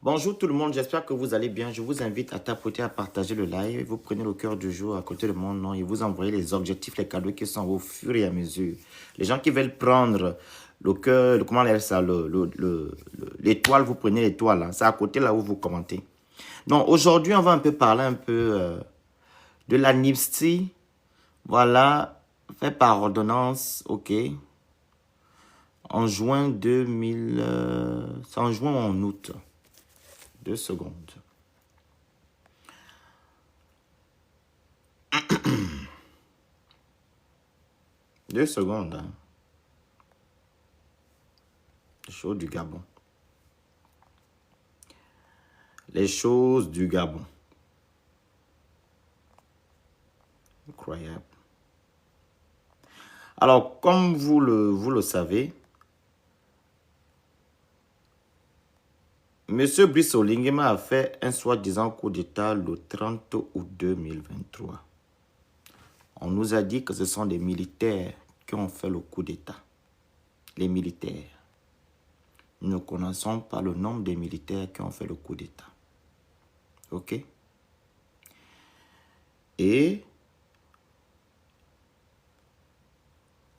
Bonjour tout le monde, j'espère que vous allez bien. Je vous invite à tapoter, à partager le live. Vous prenez le cœur du jour à côté de mon nom et vous envoyez les objectifs, les cadeaux qui sont au fur et à mesure. Les gens qui veulent prendre le cœur, comment on appelle ça, l'étoile, vous prenez l'étoile. C'est à côté là où vous commentez. Donc aujourd'hui, on va un peu parler de l'amnistie. Voilà, fait par ordonnance, ok. En juin 2000, c'est en juin ou en août. 2 secondes. Deux secondes. Hein. Les choses du Gabon. Les choses du Gabon. Incroyable. Alors, comme vous le savez, M. Brice Oligui a fait un soi-disant coup d'État le 30 août 2023. On nous a dit que ce sont des militaires qui ont fait le coup d'État. Les militaires. Nous ne connaissons pas le nombre des militaires qui ont fait le coup d'État. Ok? Et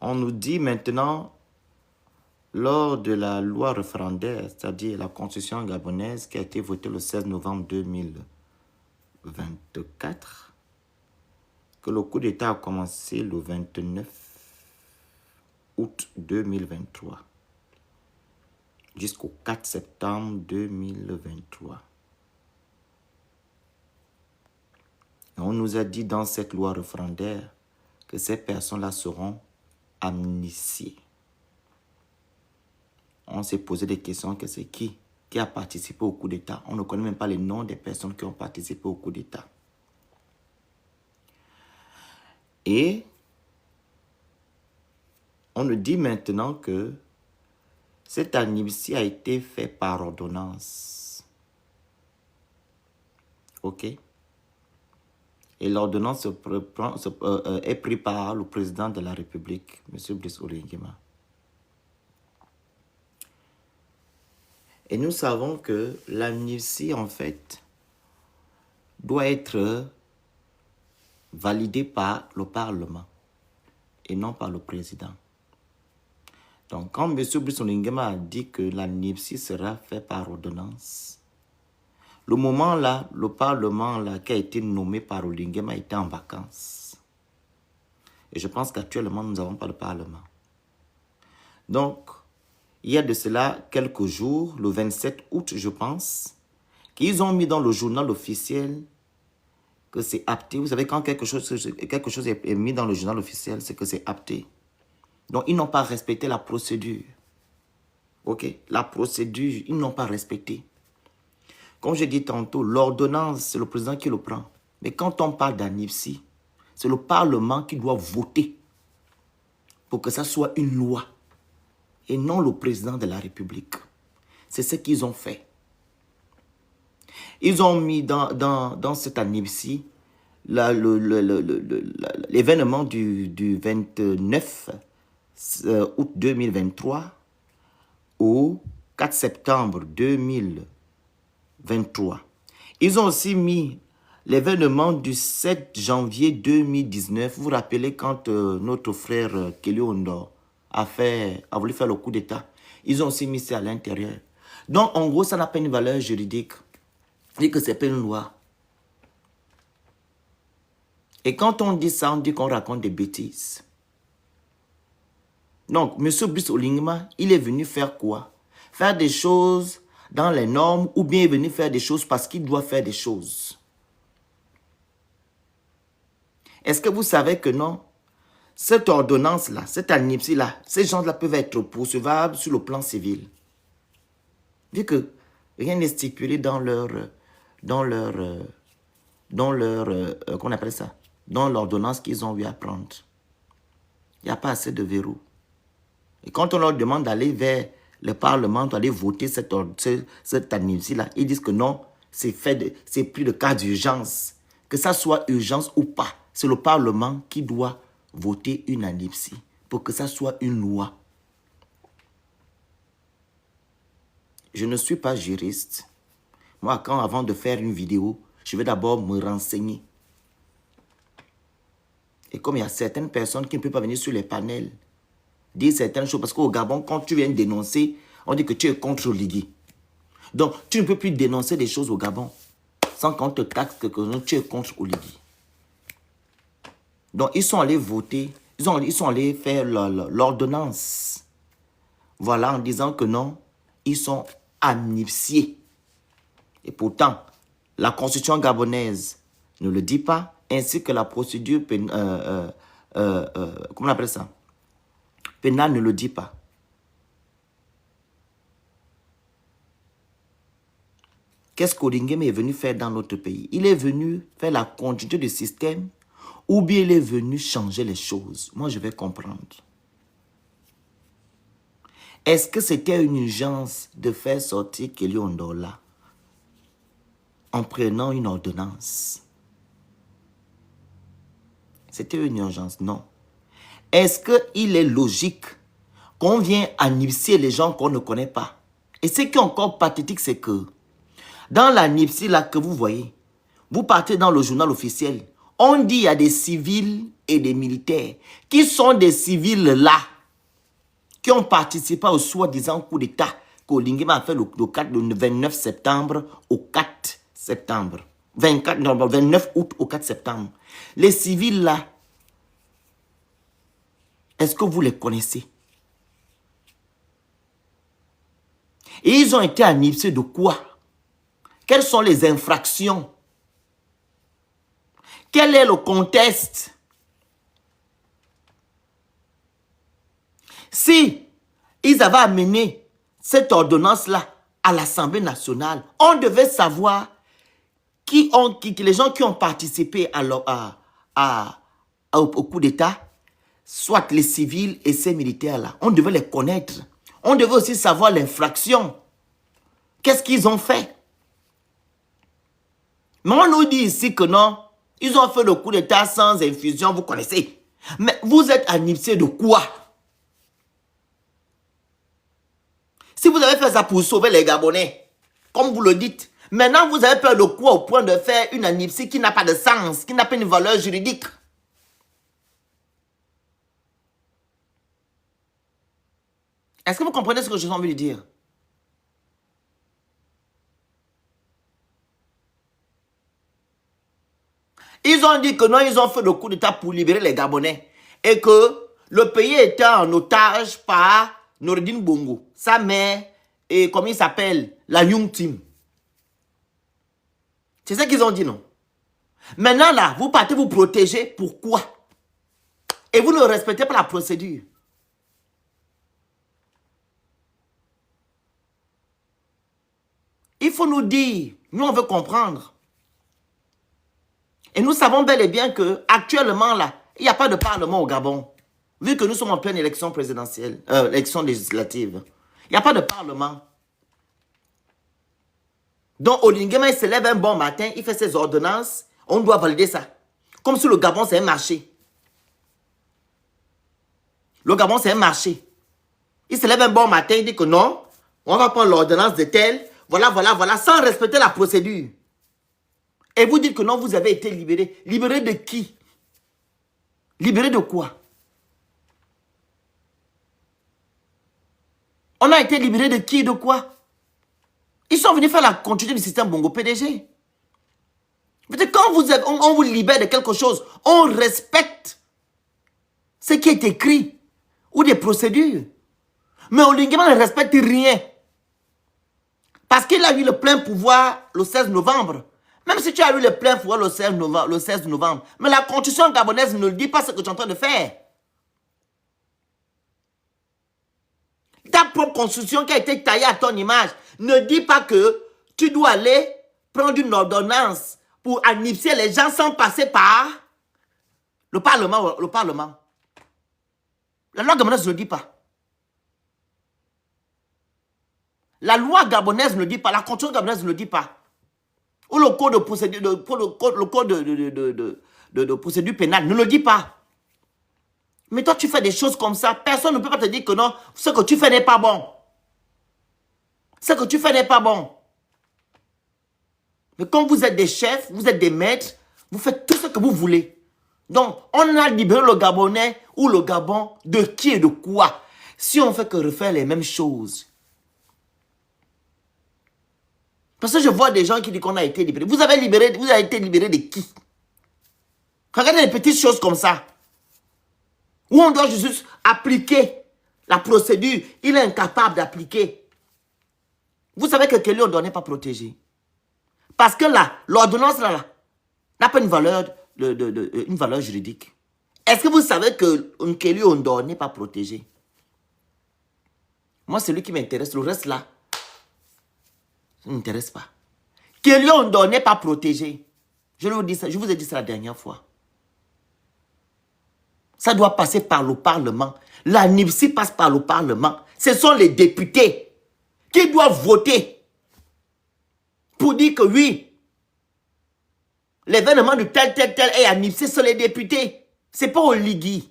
on nous dit maintenant, lors de la loi référendaire, c'est-à-dire la constitution gabonaise qui a été votée le 16 novembre 2024, que le coup d'État a commencé le 29 août 2023 jusqu'au 4 septembre 2023. Et on nous a dit dans cette loi référendaire que ces personnes-là seront amnistiées. On s'est posé des questions que c'est qui a participé au coup d'État. On ne connaît même pas les noms des personnes qui ont participé au coup d'État. Et on nous dit maintenant que cette amnistie a été faite par ordonnance. Ok? Et l'ordonnance est prise par le président de la République, M. Brice Oligui. Et nous savons que l'amnistie, en fait, doit être validée par le Parlement et non par le président. Donc, quand M. Brice Oligui a dit que l'amnistie sera faite par ordonnance, le moment là, le Parlement là, qui a été nommé par Oligui a été en vacances. Et je pense qu'actuellement, nous n'avons pas de Parlement. Donc, il y a de cela quelques jours, le 27 août, je pense, qu'ils ont mis dans le journal officiel que c'est apté. Vous savez, quand quelque chose est mis dans le journal officiel, c'est que c'est apté. Donc, ils n'ont pas respecté la procédure. Ok? La procédure, ils n'ont pas respecté. Comme j'ai dit tantôt, l'ordonnance, c'est le président qui le prend. Mais quand on parle d'amnistie, c'est le Parlement qui doit voter pour que ça soit une loi. Et non le président de la République. C'est ce qu'ils ont fait. Ils ont mis dans cette amnistie l'événement du 29 août 2023 au 4 septembre 2023. Ils ont aussi mis l'événement du 7 janvier 2019. Vous vous rappelez quand notre frère Kelly Ondor a voulu faire le coup d'État. Ils ont aussi mis ça à l'intérieur. Donc, en gros, ça n'a pas une valeur juridique. Et que ce n'est pas une loi. Et quand on dit ça, on dit qu'on raconte des bêtises. Donc, M. Brice Oligui, il est venu faire quoi? Faire des choses dans les normes ou bien il est venu faire des choses parce qu'il doit faire des choses. Est-ce que vous savez que non? Cette ordonnance-là, cette amnistie-là, ces gens-là peuvent être poursuivables sur le plan civil. Vu que rien n'est stipulé dans qu'on appelle ça, dans l'ordonnance qu'ils ont eu à prendre. Il n'y a pas assez de verrous. Et quand on leur demande d'aller vers le Parlement, d'aller voter cette amnistie-là, ils disent que non, c'est pris de cas d'urgence. Que ça soit urgence ou pas, c'est le Parlement qui doit voter une amnistie pour que ça soit une loi. Je ne suis pas juriste, Moi, avant de faire une vidéo, je vais d'abord me renseigner. Et comme il y a certaines personnes qui ne peuvent pas venir sur les panels, dire certaines choses, parce qu'au Gabon, quand tu viens dénoncer, on dit que tu es contre Oligui. Donc, tu ne peux plus dénoncer des choses au Gabon sans qu'on te taxe que tu es contre Oligui. Donc, ils sont allés voter, ils sont allés faire l'ordonnance. Voilà, en disant que non, ils sont amnistiés. Et pourtant, la constitution gabonaise ne le dit pas, ainsi que la procédure comment on appelle ça? Pénale ne le dit pas. Qu'est-ce qu'Oligui est venu faire dans notre pays? Il est venu faire la continuité du système ou bien il est venu changer les choses? Moi, je vais comprendre. Est-ce que c'était une urgence de faire sortir Kelly Ondola en prenant une ordonnance? C'était une urgence? Non. Est-ce qu'il est logique qu'on vient amnistier les gens qu'on ne connaît pas? Et ce qui est encore pathétique, c'est que dans l'amnistie là que vous voyez, vous partez dans le journal officiel, on dit qu'il y a des civils et des militaires. Qui sont des civils là qui ont participé au soi-disant coup d'État qu'Oligui a fait le 29 septembre au 4 septembre. 29 août au 4 septembre. Les civils là, est-ce que vous les connaissez? Et ils ont été amnistiés de quoi? Quelles sont les infractions? Quel est le contexte? Si ils avaient amené cette ordonnance-là à l'Assemblée nationale, on devait savoir les gens qui ont participé au coup d'État, soit les civils et ces militaires-là. On devait les connaître. On devait aussi savoir l'infraction. Qu'est-ce qu'ils ont fait? Mais on nous dit ici que non, ils ont fait le coup d'État sans infusion, vous connaissez. Mais vous êtes amnistiés de quoi? Si vous avez fait ça pour sauver les Gabonais, comme vous le dites, maintenant vous avez peur de quoi au point de faire une amnistie qui n'a pas de sens, qui n'a pas une valeur juridique? Est-ce que vous comprenez ce que je suis en train de dire? Ils ont dit que non, ils ont fait le coup d'État pour libérer les Gabonais. Et que le pays était en otage par Noureddine Bongo, sa mère, et comment il s'appelle, la Young Team. C'est ça qu'ils ont dit, non? Maintenant, là, vous partez vous protéger. Pourquoi? Et vous ne respectez pas la procédure. Il faut nous dire, nous on veut comprendre. Et nous savons bel et bien que actuellement là, il n'y a pas de parlement au Gabon. Vu que nous sommes en pleine élection présidentielle, élection législative. Il n'y a pas de parlement. Donc Oligui, il se lève un bon matin, il fait ses ordonnances, on doit valider ça. Comme si le Gabon c'est un marché. Le Gabon c'est un marché. Il se lève un bon matin, il dit que non, on va prendre l'ordonnance de tel, voilà, sans respecter la procédure. Et vous dites que non, vous avez été libéré. Libéré de qui? Libéré de quoi? On a été libéré de qui et de quoi? Ils sont venus faire la continuité du système Bongo PDG. Quand on vous libère de quelque chose, on respecte ce qui est écrit ou des procédures. Mais Oligui ne respecte rien. Parce qu'il a eu le plein pouvoir le 16 novembre. Même si tu as eu le plein pouvoir le 16 novembre. Mais la constitution gabonaise ne dit pas ce que tu es en train de faire. Ta propre constitution qui a été taillée à ton image ne dit pas que tu dois aller prendre une ordonnance pour amnistier les gens sans passer par le Parlement. La loi gabonaise ne le dit pas. La loi gabonaise ne le dit pas. La constitution gabonaise ne le dit pas. Ou le code de procédure, de procédure pénale ne le dit pas. Mais toi, tu fais des choses comme ça. Personne ne peut pas te dire que non, ce que tu fais n'est pas bon. Ce que tu fais n'est pas bon. Mais quand vous êtes des chefs, vous êtes des maîtres, vous faites tout ce que vous voulez. Donc, on a libéré le Gabonais ou le Gabon de qui et de quoi? Si on fait que refaire les mêmes choses. Parce que je vois des gens qui disent qu'on a été libéré. Vous avez été libéré de qui? Regardez les petites choses comme ça. Où on doit juste appliquer la procédure. Il est incapable d'appliquer. Vous savez que Kelly Ondor n'est pas protégé. Parce que là, l'ordonnance là, n'a pas une valeur juridique. Est-ce que vous savez que Kelly Ondor n'est pas protégé? Moi, c'est lui qui m'intéresse. Le reste là, ça ne m'intéresse pas. Kelly Ondor n'est pas protégé. Je vous ai dit ça la dernière fois. Ça doit passer par le Parlement. La NIPSI passe par le Parlement. Ce sont les députés qui doivent voter pour dire que oui, l'événement de tel est à NIPSI, ce sont les députés. Ce n'est pas au Ligui.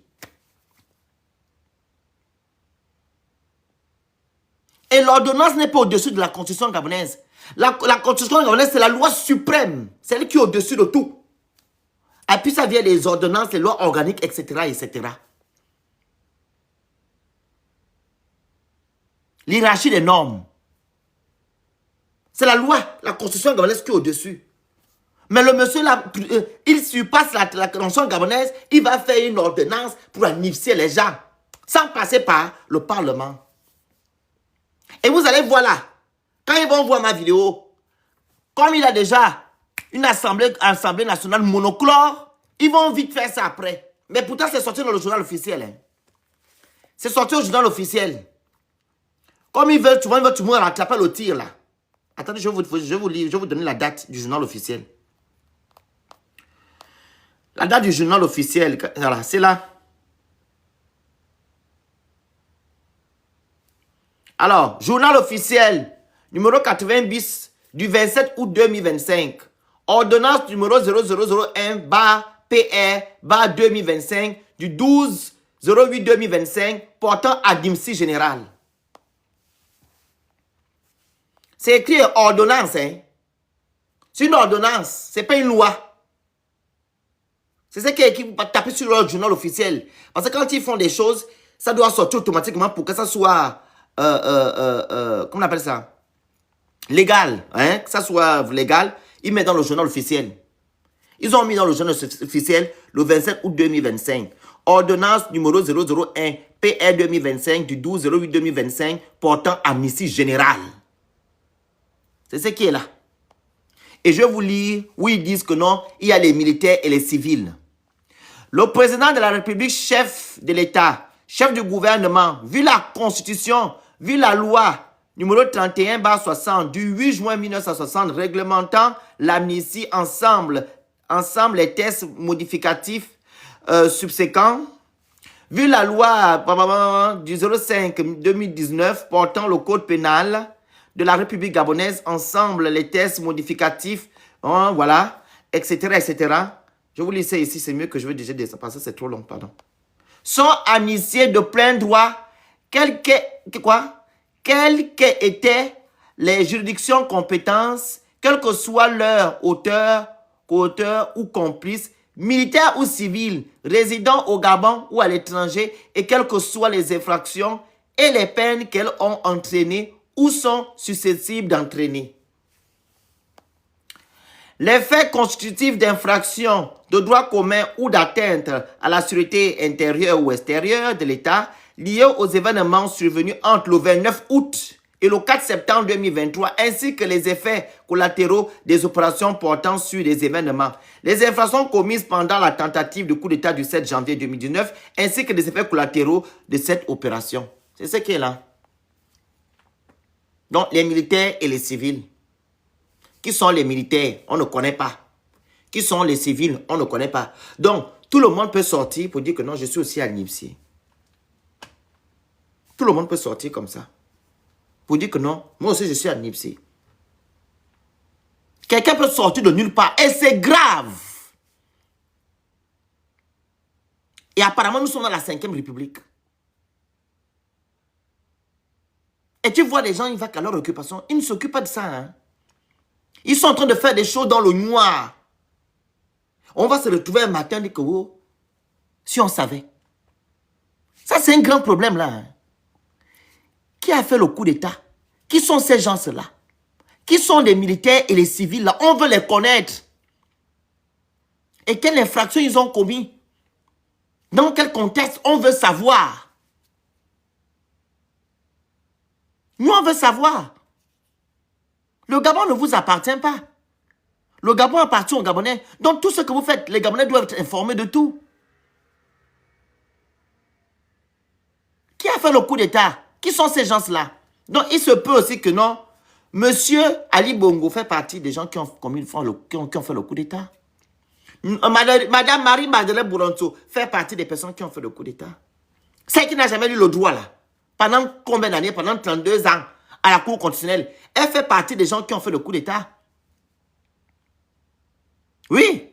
Et l'ordonnance n'est pas au-dessus de la Constitution gabonaise. La Constitution gabonaise, c'est la loi suprême. C'est elle qui est au-dessus de tout. Et puis ça vient des ordonnances, les lois organiques, etc., etc. L'hierarchie des normes. C'est la loi, la Constitution gabonaise qui est au-dessus. Mais le monsieur là, il surpasse la Constitution gabonaise, il va faire une ordonnance pour amnistier les gens, sans passer par le Parlement. Et vous allez voir là, quand ils vont voir ma vidéo, comme il a déjà une assemblée nationale monochlore, ils vont vite faire ça après. Mais pourtant, c'est sorti dans le journal officiel. Hein. C'est sorti au journal officiel. Comme ils veulent, tu vois, tout le monde rattraper le tir là. Attendez, je vais vous donner la date du journal officiel. La date du journal officiel, voilà, c'est là. Alors, journal officiel, numéro 80 bis, du 27 août 2025. Ordonnance numéro 0001-PR-2025 du 12-08-2025 portant admission générale. C'est écrit ordonnance. Hein? C'est une ordonnance, ce n'est pas une loi. C'est ce qui est écrit pour taper sur le journal officiel. Parce que quand ils font des choses, ça doit sortir automatiquement pour que ça soit, comment on appelle ça? Légal. Hein? Que ça soit légal, ils mettent dans le journal officiel. Ils ont mis dans le journal officiel le 27 août 2025. Ordonnance numéro 001 PR 2025 du 12-08 2025 portant amnistie générale. C'est ce qui est là. Et je vais vous lire où ils disent que non, il y a les militaires et les civils. Le président de la République, chef de l'État, chef du gouvernement, vu la Constitution, vu la loi numéro 31/60 du 8 juin 1960 réglementant l'amnistie ensemble les tests modificatifs subséquents, vu la loi du 05-2019 portant le code pénal de la République gabonaise, ensemble les tests modificatifs, voilà, etc., etc. Je vous lis ça ici, c'est mieux que je vais déjà dire ça parce que c'est trop long, pardon. Sont amnistiés de plein droit, quelles qu'étaient les juridictions compétences, quel que soit leur auteur, co-auteur ou complice, militaire ou civil, résidant au Gabon ou à l'étranger, et quelles que soient les infractions et les peines qu'elles ont entraînées ou sont susceptibles d'entraîner. Les faits constitutifs d'infraction de droit commun ou d'atteinte à la sûreté intérieure ou extérieure de l'État liés aux événements survenus entre le 29 août et le 4 septembre 2023, ainsi que les effets collatéraux des opérations portant sur les événements. Les infractions commises pendant la tentative de coup d'État du 7 janvier 2019, ainsi que les effets collatéraux de cette opération. C'est ce qui est là. Donc, les militaires et les civils. Qui sont les militaires? On ne connaît pas. Qui sont les civils? On ne connaît pas. Donc, tout le monde peut sortir pour dire que non, je suis aussi à NIPSI. Tout le monde peut sortir comme ça. Pour dire que non, moi aussi je suis à NIPSI. Quelqu'un peut sortir de nulle part et c'est grave. Et apparemment, nous sommes dans la 5e République. Et tu vois les gens, ils vont à leur occupation. Ils ne s'occupent pas de ça. Hein? Ils sont en train de faire des choses dans le noir. On va se retrouver un matin et dire que oh, si on savait. Ça, c'est un grand problème là. Hein. Qui a fait le coup d'État? Qui sont ces gens-là? Qui sont les militaires et les civils là? On veut les connaître. Et quelle infraction ils ont commis? Dans quel contexte? On veut savoir. Nous, on veut savoir. Le Gabon ne vous appartient pas. Le Gabon appartient aux Gabonais. Donc, tout ce que vous faites, les Gabonais doivent être informés de tout. Qui a fait le coup d'État? Qui sont ces gens-là? Donc, il se peut aussi que non, Monsieur Ali Bongo fait partie des gens qui ont fait le coup d'État. Madame Marie-Madeleine Bouronto fait partie des personnes qui ont fait le coup d'État. Celle qui n'a jamais eu le droit, là, pendant combien d'années? Pendant 32 ans, à la Cour constitutionnelle. Elle fait partie des gens qui ont fait le coup d'État. Oui.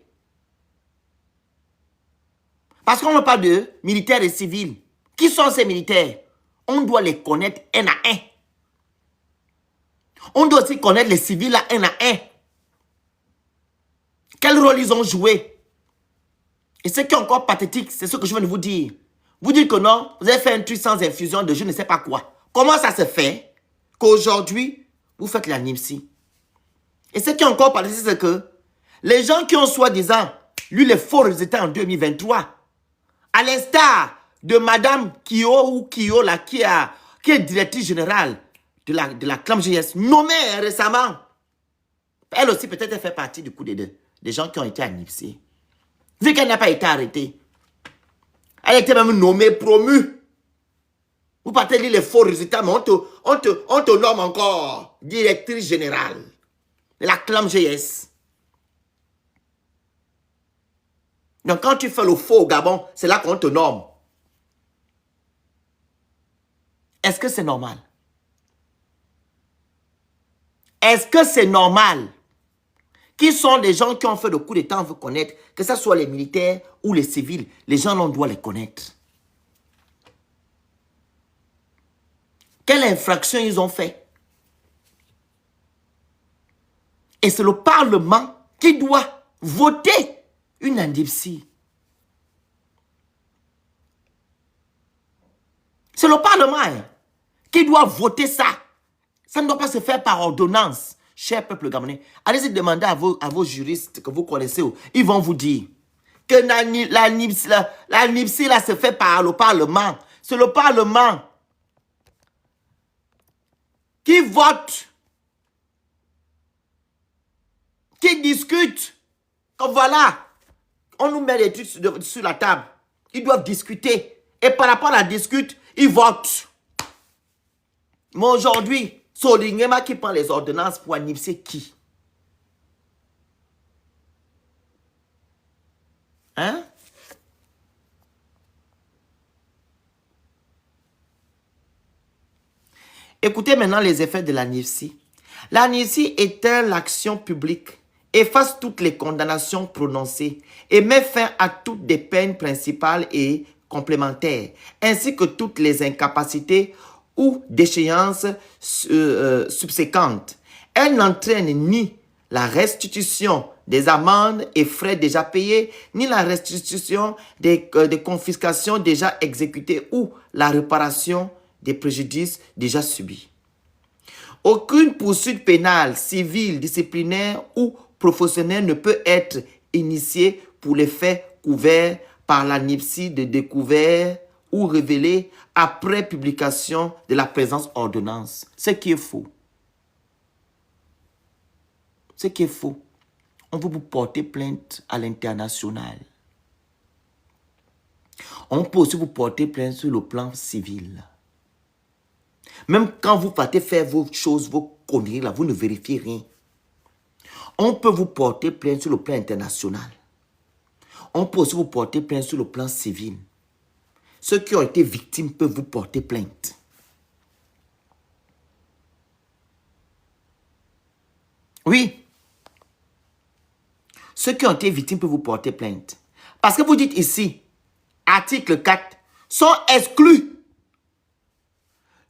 Parce qu'on ne parle de militaires et civils. Qui sont ces militaires? On doit les connaître un à un. On doit aussi connaître les civils là, un à un. Quel rôle ils ont joué? Et ce qui est encore pathétique, c'est ce que je viens de vous dire. Vous dites que non, vous avez fait un truc sans infusion de je ne sais pas quoi. Comment ça se fait qu'aujourd'hui, vous faites la NIMSI? Et ce qui est encore pathétique, c'est que les gens qui ont soi-disant lu les faux résultats en 2023, à l'instar de Madame Kyo ou Kyo, là, qui est directrice générale de la CLAMGS, nommée récemment. Elle aussi, peut-être, elle fait partie du coup des gens qui ont été NIMSI. Vu qu'elle n'a pas été arrêtée. Elle était même nommée, promue. Vous partez lire les faux résultats, mais on te nomme encore directrice générale de la CLAMGS. Donc, quand tu fais le faux au Gabon, c'est là qu'on te nomme. Est-ce que c'est normal? Est-ce que c'est normal? Qui sont les gens qui ont fait le coup d'État, on veut connaître, que ce soit les militaires ou les civils, les gens, on doit les connaître. Quelle infraction ils ont fait? Et c'est le Parlement qui doit voter une indemnité. C'est le Parlement qui doit voter ça. Ça ne doit pas se faire par ordonnance. Cher peuple gabonais, allez-y demander à vos juristes que vous connaissez. Ils vont vous dire que la NIMSI là, se fait par le Parlement. C'est le Parlement qui vote, qui discute. Comme voilà, on nous met des trucs sur la table. Ils doivent discuter. Et par rapport à la discute, ils votent. Mais aujourd'hui, Solingema qui prend les ordonnances pour NIMSI qui? Hein? Écoutez maintenant les effets de la NIMSI. La NIMSI éteint l'action publique, efface toutes les condamnations prononcées et met fin à toutes les peines principales et complémentaires, ainsi que toutes les incapacités ou déchéances subséquentes. Elle n'entraîne ni la restitution des amendes et frais déjà payés, ni la restitution des confiscations déjà exécutées ou la réparation des préjudices déjà subis. Aucune poursuite pénale, civile, disciplinaire ou professionnelle ne peut être initiée pour les faits couverts par la NIMSI de découvert ou révélés après publication de la présente ordonnance. Ce qui est faux. Ce qui est faux. On veut vous porter plainte à l'international. On peut aussi vous porter plainte sur le plan civil. Même quand vous partez faire vos choses, vos conneries là, vous ne vérifiez rien. On peut vous porter plainte sur le plan international. On peut aussi vous porter plainte sur le plan civil. Ceux qui ont été victimes peuvent vous porter plainte. Oui. Ceux qui ont été victimes peuvent vous porter plainte. Parce que vous dites ici, article 4, sont exclus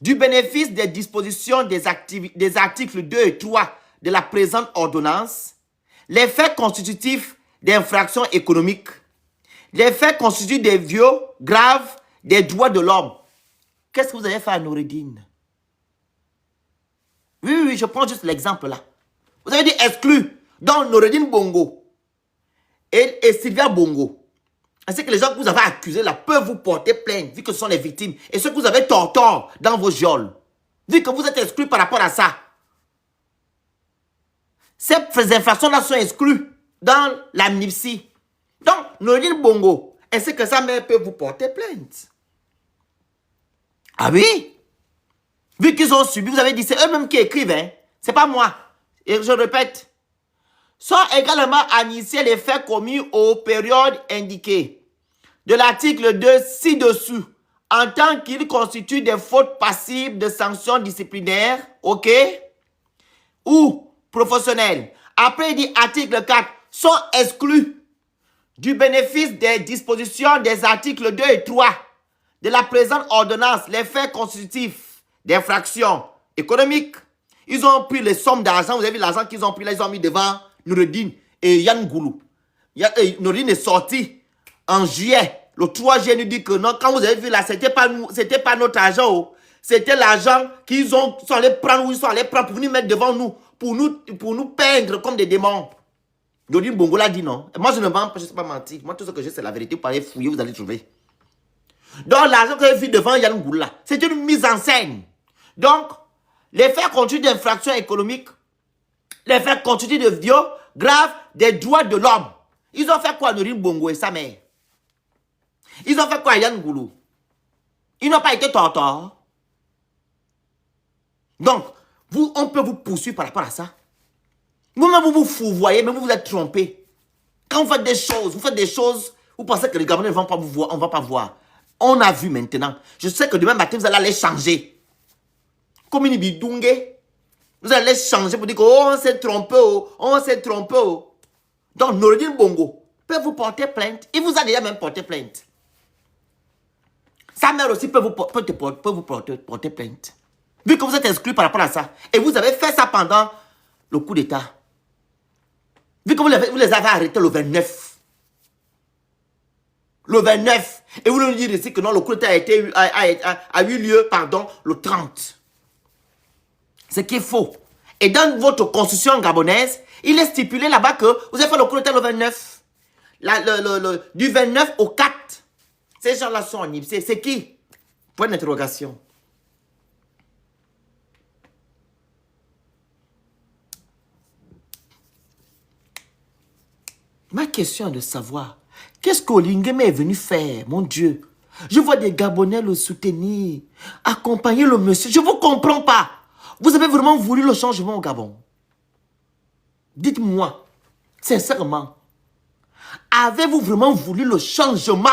du bénéfice des dispositions des articles 2 et 3 de la présente ordonnance, les faits constitutifs d'infractions économiques, les faits constitutifs des viols graves des droits de l'homme. Qu'est-ce que vous avez fait à Noureddine? Oui, je prends juste l'exemple là. Vous avez dit exclu. Donc Noureddine Bongo et Sylvia Bongo, ainsi que les gens que vous avez accusés là peuvent vous porter plainte, vu que ce sont les victimes, et ceux que vous avez tortort dans vos geôles, vu que vous êtes exclus par rapport à ça. Ces infractions-là sont exclues dans l'amnistie. Donc, Noureddine Bongo, ainsi que sa mère peut vous porter plainte. Ah oui? Vu qu'ils ont subi, vous avez dit, c'est eux-mêmes qui écrivent, hein? C'est pas moi. Et je répète, sont également initiés les faits commis aux périodes indiquées de l'article 2 ci-dessous, en tant qu'ils constituent des fautes passibles de sanctions disciplinaires, ok, ou professionnelles. Après, il dit article 4, sont exclus du bénéfice des dispositions des articles 2 et 3 de la présente ordonnance les faits constitutifs d'infractions économiques. Ils ont pris les sommes d'argent, vous avez vu l'argent qu'ils ont pris là, ils ont mis devant Noureddine et Yann Goulou. Noureddine est sorti en juillet. Le 3 juillet, nous dit que non, quand vous avez vu là, c'était pas notre argent. Oh. C'était l'argent qu'ils sont allés prendre, ou ils sont allés prendre pour nous mettre devant nous, pour nous peindre comme des démons. Noureddine Bongo l'a dit non. Moi, je ne mens pas, je ne sais pas mentir. Moi, tout ce que j'ai, c'est la vérité. Vous allez fouiller, vous allez trouver. Donc, l'argent que vous avez vu devant Yann Goulou là, c'est une mise en scène. Donc, les faits constitutifs d'infractions économiques, les faits constitutifs de viol grave des droits de l'homme. Ils ont fait quoi, Noureddine Bongo et sa mère? Ils ont fait quoi, Yann Goulou? Ils n'ont pas été tortors. Donc, on peut vous poursuivre par rapport à ça. Vous-même, vous fourvoyez, mais vous vous êtes trompé. Quand vous faites des choses, vous pensez que les Gabonais ne vont pas vous voir, on ne va pas voir. On a vu maintenant. Je sais que demain matin, vous allez les changer. Comme une bidounger. Vous allez les changer pour dire que oh, on s'est trompé, oh, on s'est trompé. Oh. Donc, Noureddine Bongo peut vous porter plainte. Il vous a déjà même porté plainte. Sa mère aussi peut vous porter plainte. Vu que vous êtes exclu par rapport à ça. Et vous avez fait ça pendant le coup d'État. Vu que vous les avez arrêtés le 29. Le 29. Et vous nous dites ici que non, le coup d'État a eu lieu, le 30. Ce qui est faux. Et dans votre constitution gabonaise, il est stipulé là-bas que vous avez fait le coup d'État le 29. Du 29 au 4. Ces gens-là sont en IPC. C'est qui? Point d'interrogation. Ma question est de savoir, qu'est-ce qu'Olingeme est venu faire, mon Dieu? Je vois des Gabonais le soutenir, accompagner le monsieur. Je ne vous comprends pas. Vous avez vraiment voulu le changement au Gabon? Dites-moi, sincèrement, avez-vous vraiment voulu le changement?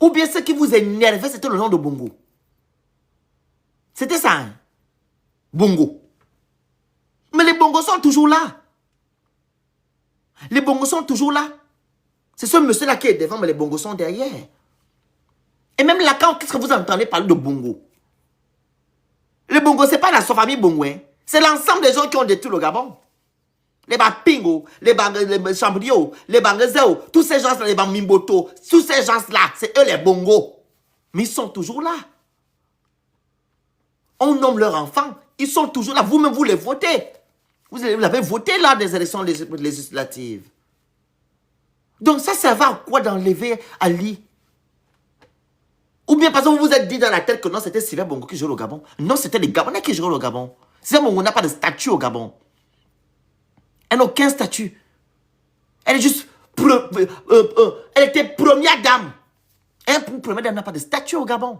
Ou bien ce qui vous énervait, c'était le nom de Bongo? C'était ça, hein? Bongo. Mais les Bongos sont toujours là. Les Bongos sont toujours là. C'est ce monsieur-là qui est devant, mais les Bongos sont derrière. Et même là, qu'est-ce que vous entendez parler de Bongo? Les Bongos, ce n'est pas la famille Bongo. Hein? C'est l'ensemble des gens qui ont détruit le Gabon. Les Bapingo, les Chambrio, les Bangazeo, tous ces gens-là, les Bamimboto, tous ces gens-là, c'est eux les Bongos. Mais ils sont toujours là. On nomme leurs enfants. Ils sont toujours là. Vous-même, vous les votez. Vous l'avez voté lors des élections législatives. Donc ça va à quoi d'enlever Ali? Ou bien parce que vous vous êtes dit dans la tête que non, c'était Sylvia Bongo qui jouait au Gabon. Non, c'était les Gabonais qui jouaient au Gabon. Sylvia Bongo n'a pas de statut au Gabon. Elle n'a aucun statut. Elle est juste... elle était première dame. Elle, première dame, n'a pas de statut au Gabon.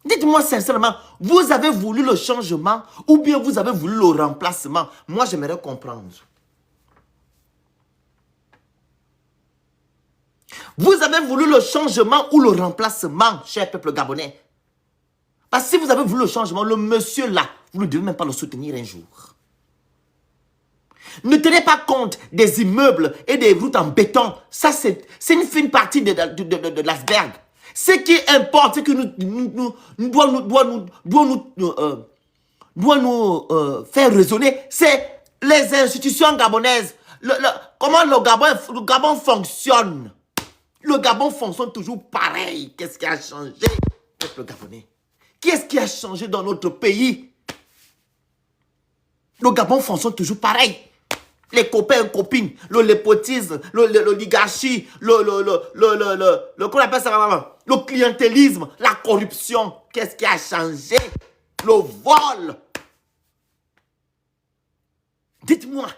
Dites-moi sincèrement, vous avez voulu le changement ou bien vous avez voulu le remplacement? Moi, j'aimerais comprendre. Vous avez voulu le changement ou le remplacement, cher peuple gabonais? Parce que si vous avez voulu le changement, le monsieur là, vous ne devez même pas le soutenir un jour. Ne tenez pas compte des immeubles et des routes en béton. Ça, c'est une fine partie de l'iceberg. Ce qui importe, c'est que doit nous faire raisonner, c'est les institutions gabonaises. Comment le Gabon fonctionne. Le Gabon fonctionne toujours pareil. Qu'est-ce qui a changé, peuple gabonais? Qu'est-ce qui a changé dans notre pays? Le Gabon fonctionne toujours pareil. Les copains, copines, le népotisme, l'oligarchie, qu'on appelle ça, le clientélisme, la corruption. Qu'est-ce qui a changé? Le vol. Dites-moi,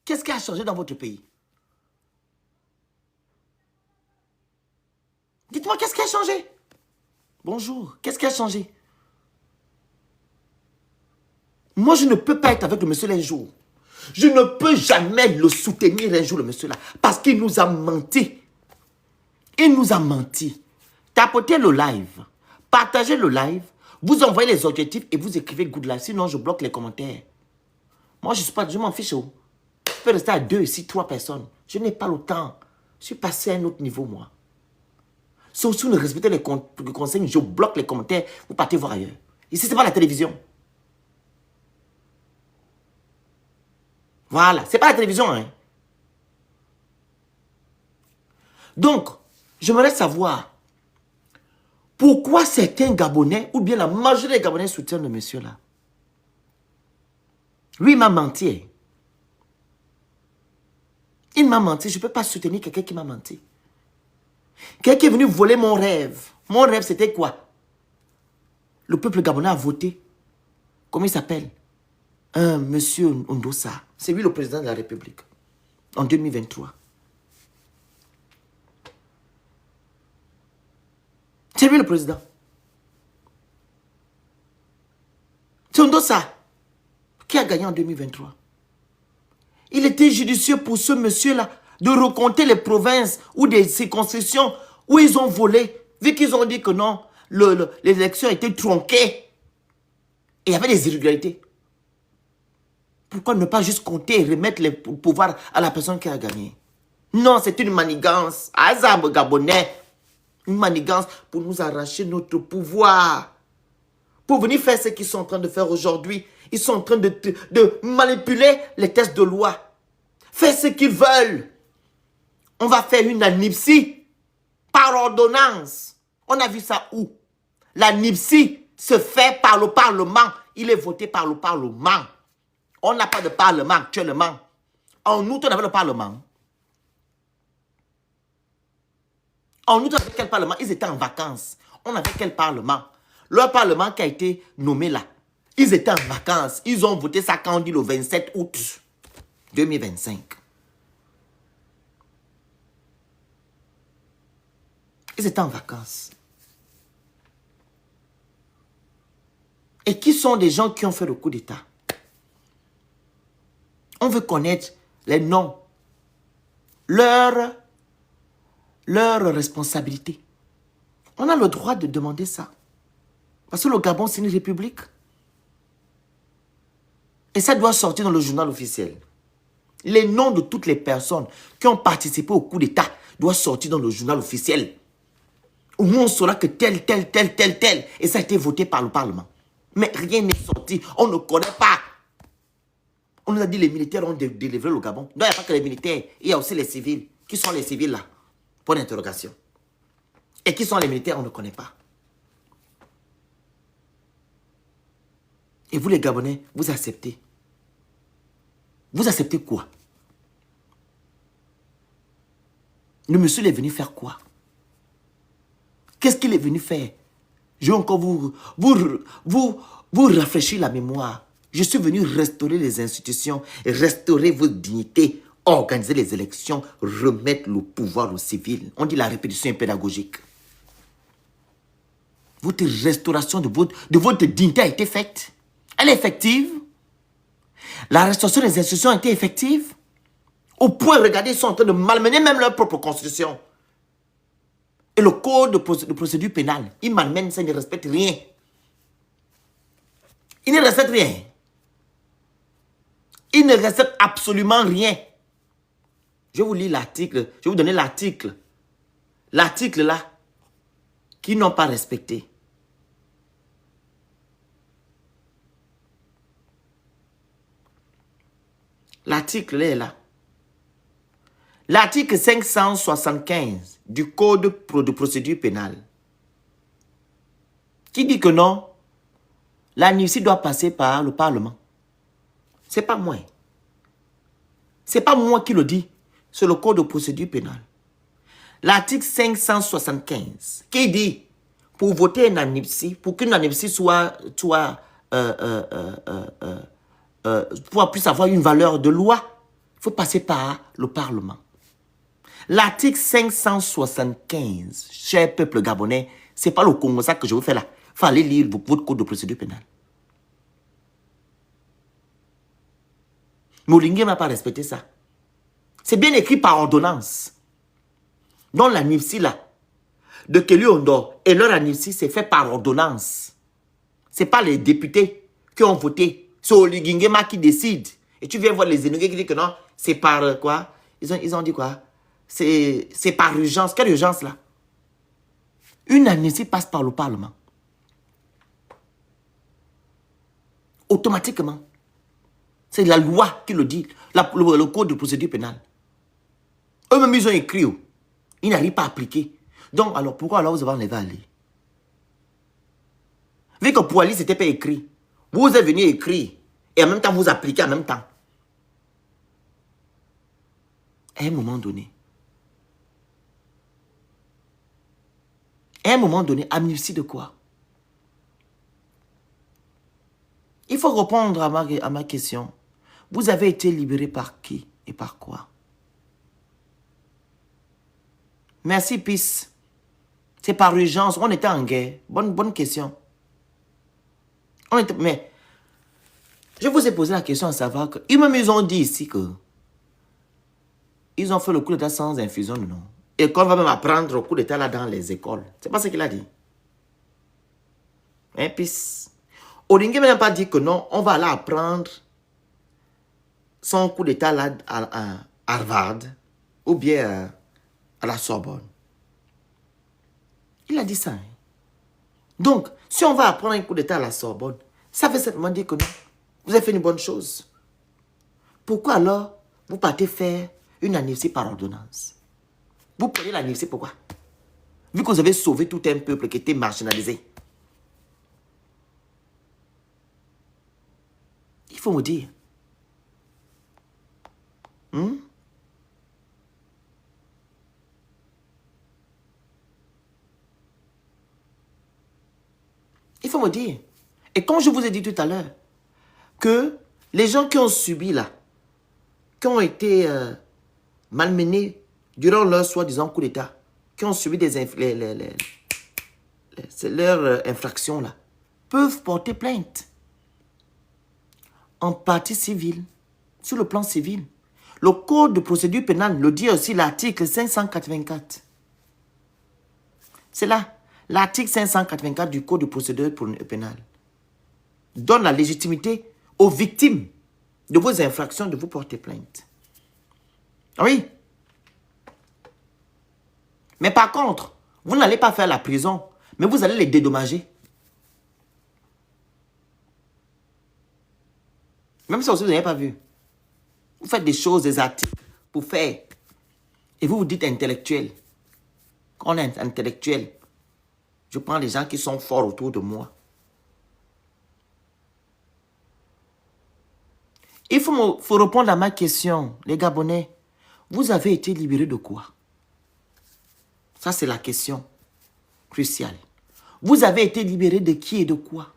qu'est-ce qui a changé dans votre pays? Dites-moi, qu'est-ce qui a changé? Bonjour, qu'est-ce qui a changé? Moi, je ne peux pas être avec le monsieur un jour. Je ne peux jamais le soutenir un jour, le monsieur là. Parce qu'il nous a menti. Il nous a menti. Tapotez le live. Partagez le live. Vous envoyez les objectifs et vous écrivez good live. Sinon, je bloque les commentaires. Moi, je m'en fiche. Je peux rester à 2, ici, 3 personnes. Je n'ai pas le temps. Je suis passé à un autre niveau, moi. Sauf si vous ne respectez les consignes, je bloque les commentaires. Vous partez voir ailleurs. Ici, ce n'est pas la télévision. Voilà, c'est pas la télévision, hein. Donc, j'aimerais savoir pourquoi certains Gabonais, ou bien la majorité des Gabonais soutiennent le monsieur là. Lui, il m'a menti. Il m'a menti, je ne peux pas soutenir quelqu'un qui m'a menti. Quelqu'un qui est venu voler mon rêve. Mon rêve, c'était quoi? Le peuple gabonais a voté. Comment il s'appelle? Un monsieur Ndosa. C'est lui le président de la République. En 2023. C'est lui le président. C'est Ndosa qui a gagné en 2023. Il était judicieux pour ce monsieur-là de recompter les provinces ou des circonscriptions où ils ont volé. Vu qu'ils ont dit que non, l'élection était tronquée. Et il y avait des irrégularités. Pourquoi ne pas juste compter et remettre le pouvoir à la personne qui a gagné? Non, c'est une manigance. Azab Gabonais. Une manigance pour nous arracher notre pouvoir. Pour venir faire ce qu'ils sont en train de faire aujourd'hui. Ils sont en train de manipuler les textes de loi. Faire ce qu'ils veulent. On va faire une amnistie par ordonnance. On a vu ça où? L'amnistie se fait par le Parlement. Il est voté par le Parlement. On n'a pas de Parlement actuellement. En août, on avait le Parlement. En août, on avait quel Parlement? Ils étaient en vacances. On avait quel Parlement? Leur Parlement qui a été nommé là. Ils étaient en vacances. Ils ont voté ça quand on dit le 27 août 2025. Ils étaient en vacances. Et qui sont des gens qui ont fait le coup d'État? On veut connaître les noms, leur responsabilité. On a le droit de demander ça. Parce que le Gabon, c'est une république. Et ça doit sortir dans le journal officiel. Les noms de toutes les personnes qui ont participé au coup d'État doivent sortir dans le journal officiel. Au moins, on saura que tel. Et ça a été voté par le Parlement. Mais rien n'est sorti. On ne connaît pas. On nous a dit que les militaires ont délivré le Gabon. Non, il n'y a pas que les militaires. Il y a aussi les civils. Qui sont les civils là? Point d'interrogation. Et qui sont les militaires? On ne connaît pas. Et vous les Gabonais, vous acceptez. Vous acceptez quoi? Le monsieur est venu faire quoi? Qu'est-ce qu'il est venu faire? Je vais encore vous rafraîchir la mémoire. Je suis venu restaurer les institutions, restaurer votre dignité, organiser les élections, remettre le pouvoir aux civils. On dit la répétition est pédagogique. Votre restauration de votre dignité a été faite. Elle est effective. La restauration des institutions a été effective. Au point, regardez, ils sont en train de malmener même leur propre constitution. Et le code de procédure pénale, ils malmènent ça, ils ne respectent rien. Ils ne respectent rien. Ils ne respectent absolument rien. Je vais vous lire l'article. Je vais vous donner l'article. L'article là, qu'ils n'ont pas respecté. L'article est là. L'article 575 du Code de procédure pénale qui dit que non, l'amnistie doit passer par le Parlement. Ce n'est pas moi. Ce n'est pas moi qui le dis. C'est le Code de procédure pénale. L'article 575 qui dit pour voter une amnistie, pour qu'une amnistie puisse avoir une valeur de loi, il faut passer par le Parlement. L'article 575, cher peuple gabonais, ce n'est pas le Congo ça que je vous fais là. Il faut aller lire votre code de procédure pénale. Molingue n'a pas respecté ça. C'est bien écrit par ordonnance. Donc l'amnistie là, de Kelly Ondor et leur amnistie, c'est fait par ordonnance. Ce n'est pas les députés qui ont voté. C'est Oligingema qui décide. Et tu viens voir les énugués qui disent que non, c'est par quoi? Ils ont dit quoi? C'est par urgence. Quelle urgence là? Une amnistie passe par le Parlement. Automatiquement. C'est la loi qui le dit. Le code de procédure pénale. Eux-mêmes, ils ont écrit. Ils n'arrivent pas à appliquer. Donc, alors, pourquoi alors vous avez enlevé Ali? Vu que pour Ali, ce n'était pas écrit. Vous êtes venu écrire. Et en même temps, vous appliquez en même temps. À un moment donné, amnistie de quoi? Il faut répondre à ma question. Vous avez été libéré par qui et par quoi? Merci, Peace. C'est par urgence. On était en guerre. Bonne question. Mais, je vous ai posé la question à savoir que... Ils ont dit ici que... Ils ont fait le coup d'état sans infusion, non? Et qu'on va même apprendre le coup d'état là dans les écoles. C'est pas ce qu'il a dit. Hein, Peace? Olingue n'a pas dit que non, on va aller apprendre son coup d'état là à Harvard ou bien à la Sorbonne. Il a dit ça. Hein? Donc, si on va apprendre un coup d'état à la Sorbonne, ça veut simplement dire que non, vous avez fait une bonne chose. Pourquoi alors vous partez faire une amnistie par ordonnance? Vous prenez l'amnistie pourquoi? Vu que vous avez sauvé tout un peuple qui était marginalisé. Il faut me dire. Il faut me dire. Et comme je vous ai dit tout à l'heure, que les gens qui ont subi là, qui ont été malmenés durant leur soi-disant coup d'État, qui ont subi leurs infractions là, peuvent porter plainte en partie civile, sur le plan civil. Le code de procédure pénale le dit aussi, l'article 584. C'est là. L'article 584 du Code de procédure pénale donne la légitimité aux victimes de vos infractions de vous porter plainte. Oui. Mais par contre, vous n'allez pas faire la prison, mais vous allez les dédommager. Même si vous n'avez pas vu. Vous faites des choses, des articles pour faire. Et vous vous dites intellectuel. Quand on est intellectuel, je prends les gens qui sont forts autour de moi. Il faut répondre à ma question, les Gabonais. Vous avez été libérés de quoi? Ça, c'est la question cruciale. Vous avez été libérés de qui et de quoi?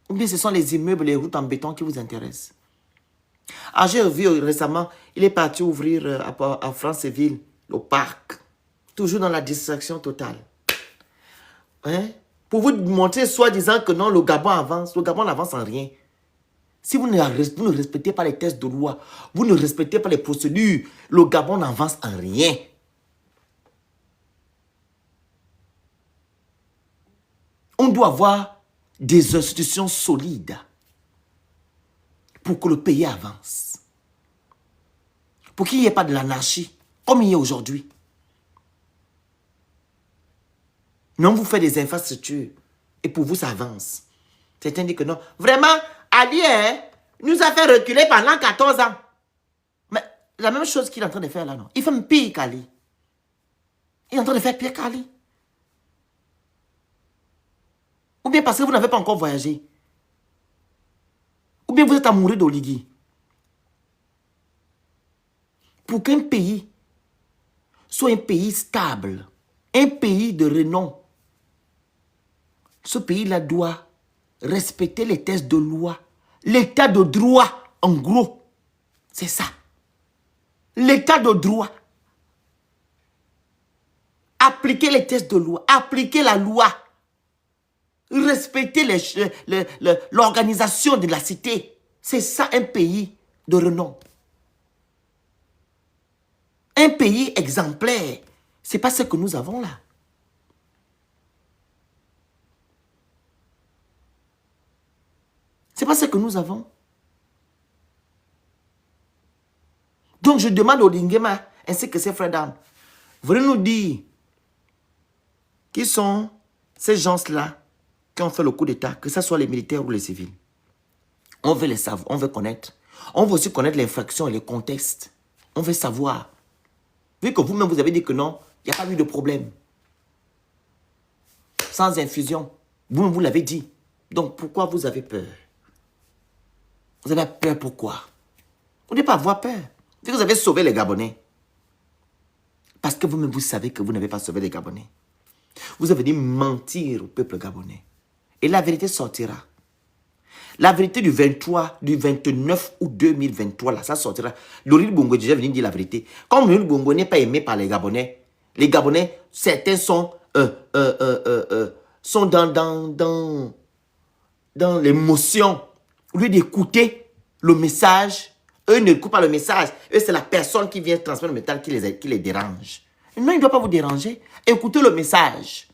Ou bien ce sont les immeubles, les routes en béton qui vous intéressent? Ah, j'ai vu récemment, il est parti ouvrir à Franceville, le parc. Toujours dans la distraction totale. Hein? Pour vous montrer soi-disant que non, le Gabon avance. Le Gabon n'avance en rien. Si vous ne respectez pas les tests de loi, vous ne respectez pas les procédures, le Gabon n'avance en rien. On doit avoir des institutions solides pour que le pays avance. Pour qu'il n'y ait pas de l'anarchie, comme il y a aujourd'hui. Non, vous faites des infrastructures et pour vous, ça avance. Certains disent que non. Vraiment, Ali nous a fait reculer pendant 14 ans. Mais la même chose qu'il est en train de faire là, non. Il fait pire qu'Ali. Il est en train de faire pire qu'Ali. Ou bien parce que vous n'avez pas encore voyagé. Ou bien vous êtes amoureux d'Oligui. Pour qu'un pays soit un pays stable, un pays de renom, ce pays-là doit respecter les textes de loi, l'état de droit, en gros. C'est ça. L'état de droit. Appliquer les textes de loi, appliquer la loi. Respecter l'organisation de la cité. C'est ça un pays de renom. Un pays exemplaire. Ce n'est pas ce que nous avons là. Ce n'est pas ce que nous avons. Donc je demande au Lingema ainsi que ses frères d'armes, venez nous dire qui sont ces gens-là qui ont fait le coup d'État, que ce soit les militaires ou les civils. On veut les savoir, on veut connaître. On veut aussi connaître l'infraction et le contexte. On veut savoir. Vu que vous-même vous avez dit que non, il n'y a pas eu de problème. Sans infusion. Vous-même vous l'avez dit. Donc pourquoi vous avez peur? Vous avez peur pourquoi? Vous n'avez pas avoir peur. Vous avez sauvé les Gabonais. Parce que vous-même vous savez que vous n'avez pas sauvé les Gabonais. Vous avez dit mentir au peuple gabonais. Et la vérité sortira. La vérité du 29 août 2023, là, ça sortira. Laurent Gbagbo est déjà venu dire la vérité. Comme Laurent Gbagbo n'est pas aimé par les Gabonais, certains sont dans l'émotion. Au lieu d'écouter le message, eux n'écoutent pas le message. Eux, c'est la personne qui vient transmettre le message qui les dérange. Non, il ne doit pas vous déranger. Écoutez le message.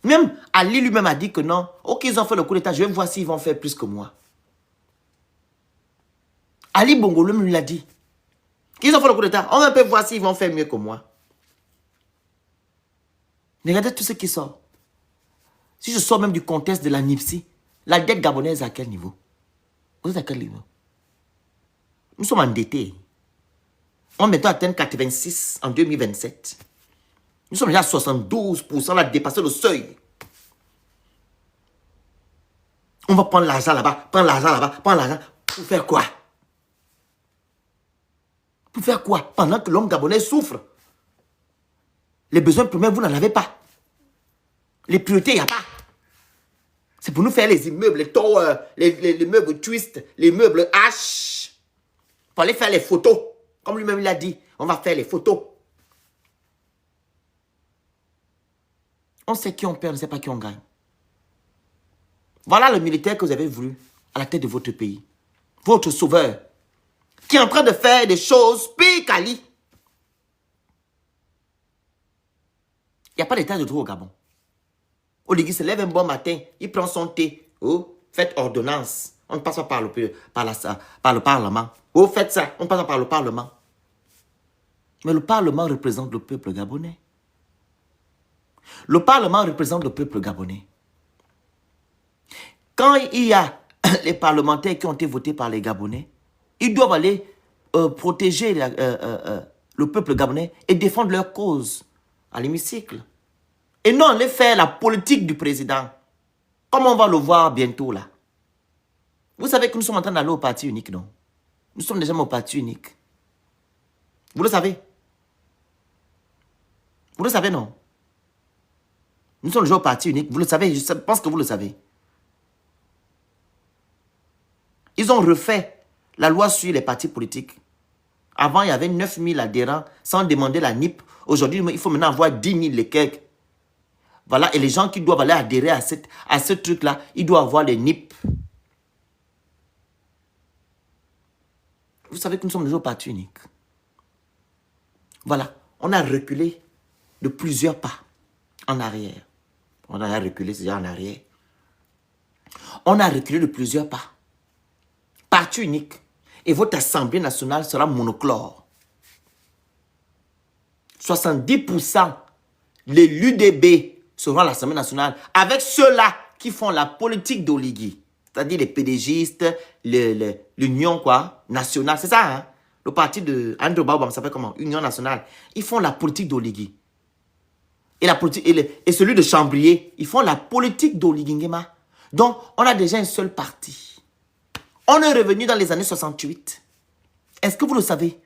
Même Ali lui-même a dit que non. Ok, ils ont fait le coup d'État, je vais voir s'ils vont faire plus que moi. Ali Bongo lui l'a dit. Ils ont fait le coup d'État, on va un peu voir s'ils vont faire mieux que moi. Regardez tout ce qui sort. Si je sors même du contexte de la NIPSI, la dette gabonaise est à quel niveau? Vous êtes à quel niveau? Nous sommes endettés. On va atteindre 86 en 2027. Nous sommes déjà à 72%, on a dépassé le seuil. On va prendre l'argent là-bas, prendre l'argent. Pour faire quoi? Pour faire quoi? Pendant que l'homme gabonais souffre. Les besoins primaires, vous n'en avez pas. Les priorités, il n'y a pas. C'est pour nous faire les immeubles, les towers, les meubles twist, les meubles H. Pour aller faire les photos. Comme lui-même l'a dit, on va faire les photos. On sait qui on perd, on ne sait pas qui on gagne. Voilà le militaire que vous avez voulu à la tête de votre pays. Votre sauveur. Qui est en train de faire des choses pires qu'Ali. Il n'y a pas d'état de droit au Gabon. Oligui se lève un bon matin, il prend son thé. Oh, faites ordonnance. On ne passe pas par le Parlement. Oh, faites ça, on passe par le Parlement. Mais le Parlement représente le peuple gabonais. Le Parlement représente le peuple gabonais. Quand il y a les parlementaires qui ont été votés par les Gabonais, ils doivent aller protéger le peuple gabonais et défendre leur cause à l'hémicycle. Et non aller faire la politique du président. Comme on va le voir bientôt là. Vous savez que nous sommes en train d'aller au parti unique, non? Nous sommes déjà au parti unique. Vous le savez? Vous le savez, non? Nous sommes déjà au parti unique. Vous le savez, je pense que vous le savez. Ils ont refait la loi sur les partis politiques. Avant, il y avait 9 000 adhérents sans demander la NIP. Aujourd'hui, il faut maintenant avoir 10 000 et quelques. Voilà, et les gens qui doivent aller adhérer à ce truc-là, ils doivent avoir les NIP. Vous savez que nous sommes déjà au parti unique. Voilà, on a reculé de plusieurs pas en arrière. On a reculé, c'est déjà en arrière. On a reculé de plusieurs pas. Parti unique. Et votre Assemblée nationale sera monochlore. 70%. Les l'UDB seront à l'Assemblée nationale avec ceux-là qui font la politique d'Oligui. C'est-à-dire les PDGistes, l'Union quoi, nationale, c'est ça, hein? Le parti de Andrew Baobam s'appelle comment? Union nationale. Ils font la politique d'Oligui. Et celui de Chambrier, ils font la politique d'Oligui Nguema. Donc, on a déjà un seul parti. On est revenu dans les années 68. Est-ce que vous le savez?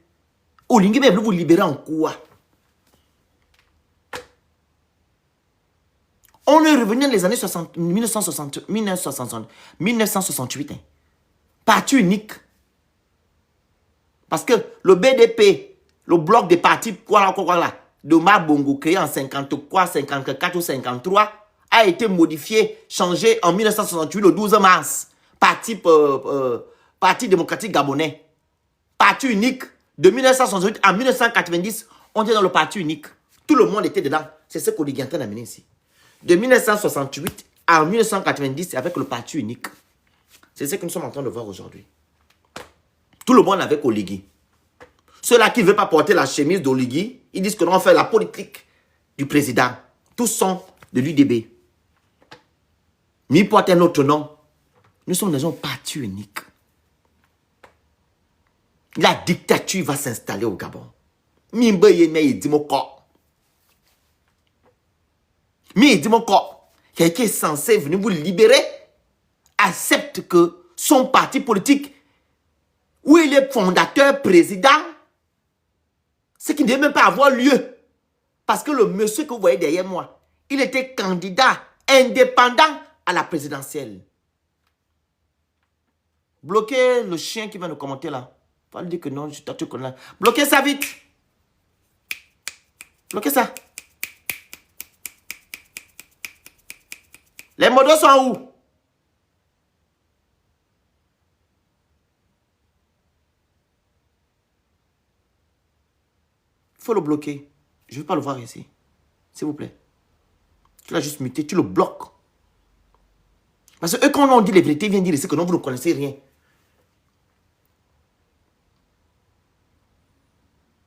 Oligui Nguema veut vous libérer en quoi? On est revenu dans les années 1968. Hein. Parti unique. Parce que le BDP, le bloc des partis, de Mabongo, créé en 54 ou 53, a été modifié, changé en 1968, le 12 mars. Parti démocratique gabonais. Parti unique. De 1968 à 1990, on était dans le parti unique. Tout le monde était dedans. C'est ce qu'Oligui est en train d'amener ici. De 1968 à 1990, avec le parti unique. C'est ce que nous sommes en train de voir aujourd'hui. Tout le monde avec Oligui. Ceux-là qui ne veulent pas porter la chemise d'Oligui, ils disent que l'on fait la politique du président. Tous sont de l'UDB. Mais ils portent un autre nom. Nous sommes dans un parti unique. La dictature va s'installer au Gabon. Quelqu'un qui est censé venir vous libérer accepte que son parti politique, où il est fondateur, président, ce qui ne devait même pas avoir lieu. Parce que le monsieur que vous voyez derrière moi, il était candidat indépendant à la présidentielle. Bloquez le chien qui vient de commenter là. Pas lui dire que non, toi tu connais. Bloquez ça vite. Bloquez ça. Les modos sont où? Il faut le bloquer. Je ne veux pas le voir ici. S'il vous plaît. Tu l'as juste muté, tu le bloques. Parce que eux, quand on dit les vérités, ils viennent dire ici que non, vous ne connaissez rien.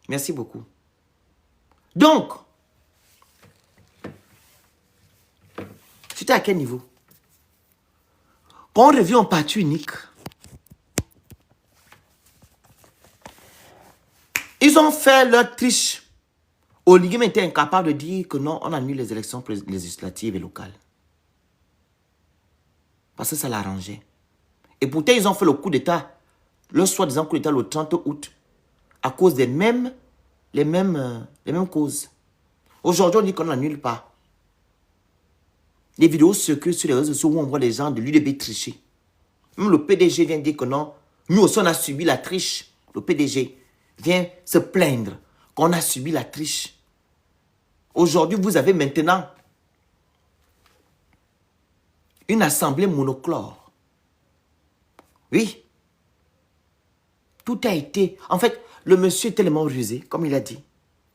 Merci beaucoup. Donc, c'était à quel niveau? Quand on revient en parti unique, ils ont fait leur triche. Oligui était incapable de dire que non, on annule les élections législatives et locales. Parce que ça l'arrangeait. Et pourtant, ils ont fait le coup d'État, le soi-disant coup d'État le 30 août, à cause des mêmes, les mêmes causes. Aujourd'hui, on dit qu'on n'annule pas. Les vidéos circulent sur les réseaux sociaux où on voit les gens de l'UDB tricher. Même le PDG vient dire que non, nous aussi on a subi la triche. Le PDG vient se plaindre qu'on a subi la triche. Aujourd'hui, vous avez maintenant une assemblée monochlore. Oui. Tout a été... En fait, le monsieur est tellement rusé, comme il a dit,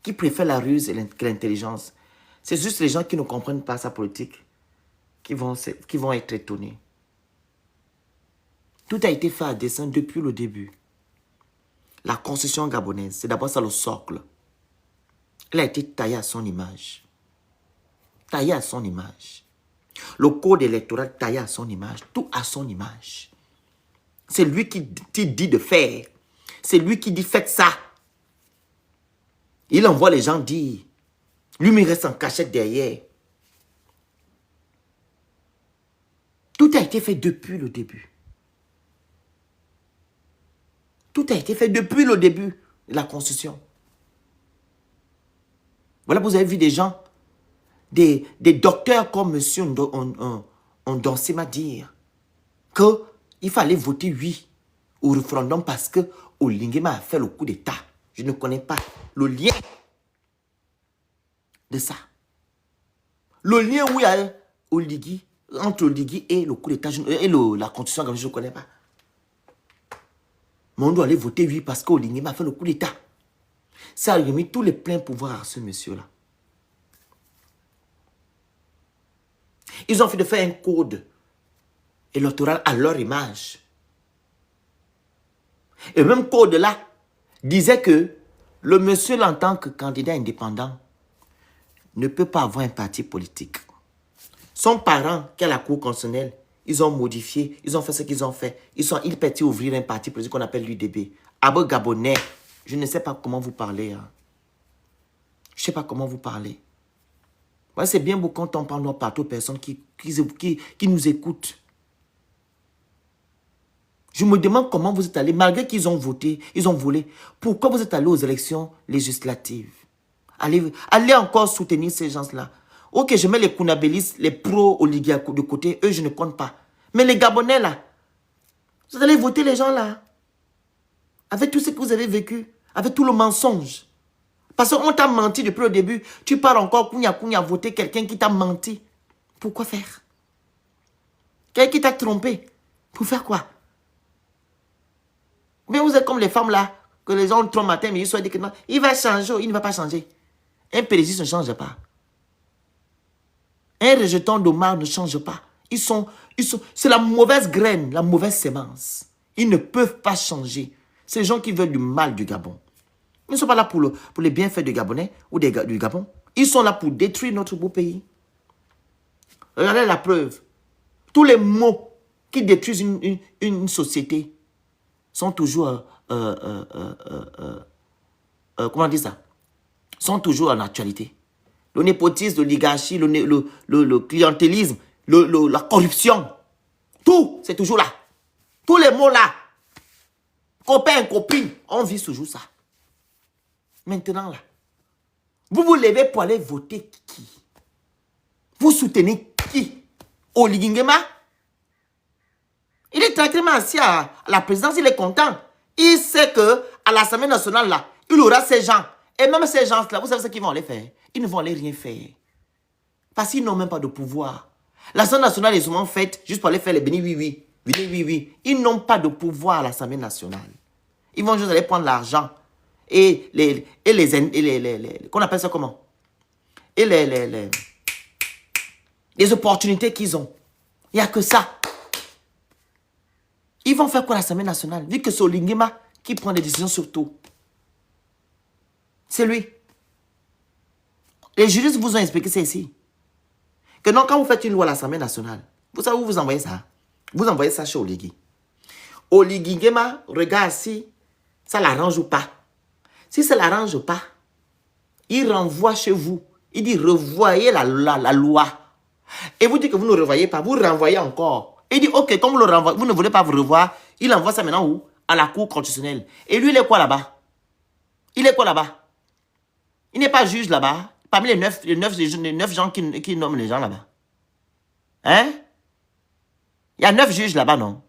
qu'il préfère la ruse que l'intelligence. C'est juste les gens qui ne comprennent pas sa politique qui vont être étonnés. Tout a été fait à dessein depuis le début. La constitution gabonaise, c'est d'abord ça le socle. Elle a été taillée à son image. Taillée à son image. Le code électoral taillé à son image. Tout à son image. C'est lui qui dit de faire. C'est lui qui dit faites ça. Il envoie les gens dire. Lui, il reste en cachette derrière. Tout a été fait depuis le début. Tout a été fait depuis le début de la Constitution. Voilà, vous avez vu des gens, des docteurs comme M. Ndonsema dire qu'il fallait voter oui au référendum parce que Oligui Nguema a fait le coup d'État. Je ne connais pas le lien de ça. Le lien où il y a entre Oligui et le coup d'État et la Constitution, je ne connais pas. Mais on doit aller voter oui parce qu'Oligui Nguema a fait le coup d'État. Ça a remis tous les pleins pouvoirs à ce monsieur-là. Ils ont fait de faire un code électoral à leur image. Et le même code-là disait que le monsieur, en tant que candidat indépendant, ne peut pas avoir un parti politique. Son parent, qui est la Cour constitutionnelle, ils ont modifié, ils ont fait ce qu'ils ont fait. Ils partaient ouvrir un parti politique qu'on appelle l'UDB. Abo Gabonais, je ne sais pas comment vous parlez. Hein. Je ne sais pas comment vous parlez. Ouais, c'est bien beau quand on parle partout aux personnes qui nous écoutent. Je me demande comment vous êtes allés, malgré qu'ils ont voté, ils ont volé. Pourquoi vous êtes allés aux élections législatives? Allez encore soutenir ces gens-là. Ok, je mets les Kounabélis, les pro-oligarques de côté, eux, je ne compte pas. Mais les Gabonais, là, vous allez voter les gens, là. Avec tout ce que vous avez vécu, avec tout le mensonge. Parce qu'on t'a menti depuis le début. Tu parles encore, kounya, voter quelqu'un qui t'a menti. Pourquoi faire? Quelqu'un qui t'a trompé. Pour faire quoi? Mais vous êtes comme les femmes là, que les gens trompent matin, mais ils sont dit que non, il va changer ou il ne va pas changer. Un pérégis ne change pas. Un rejeton d'Omar ne change pas. C'est la mauvaise graine, la mauvaise sémence. Ils ne peuvent pas changer. Ces gens qui veulent du mal du Gabon. Ils ne sont pas là pour les bienfaits du Gabonais ou du Gabon. Ils sont là pour détruire notre beau pays. Regardez la preuve. Tous les mots qui détruisent une société sont toujours, comment on dit ça? Sont toujours en actualité. Le népotisme, l'oligarchie, le clientélisme, la corruption, tout, c'est toujours là. Tous les mots là. Copain, copine, on vit toujours ça. Maintenant là, vous vous levez pour aller voter qui? Vous soutenez qui? Oligui Nguema? Il est tranquillement assis à la présidence, il est content. Il sait qu'à l'Assemblée nationale, là, il aura ces gens. Et même ces gens-là, vous savez ce qu'ils vont aller faire? Ils ne vont aller rien faire. Parce qu'ils n'ont même pas de pouvoir. L'Assemblée nationale est souvent faite juste pour aller faire les bénis oui. Ils n'ont pas de pouvoir à l'Assemblée nationale. Ils vont juste aller prendre l'argent. Et qu'on appelle ça comment? Et les opportunités qu'ils ont. Il n'y a que ça. Ils vont faire quoi à l'Assemblée nationale? Vu que c'est Oligui Nguema qui prend des décisions sur tout. C'est lui. Les juristes vous ont expliqué ça ici. Que non, quand vous faites une loi à l'Assemblée nationale, vous savez où vous envoyez ça? Vous envoyez ça chez Oligui. Oligui Nguema regarde si ça l'arrange ou pas. Si ça ne l'arrange pas, il renvoie chez vous. Il dit revoyez la loi. Et vous dites que vous ne revoyez pas, vous renvoyez encore. Il dit ok, comme vous le renvoyez, vous ne voulez pas vous revoir, il envoie ça maintenant où? À la Cour constitutionnelle. Et lui, il est quoi là-bas? Il est quoi là-bas? Il n'est pas juge là-bas. Parmi les 9 gens qui nomment les gens là-bas. Hein? Il y a 9 juges là-bas, non?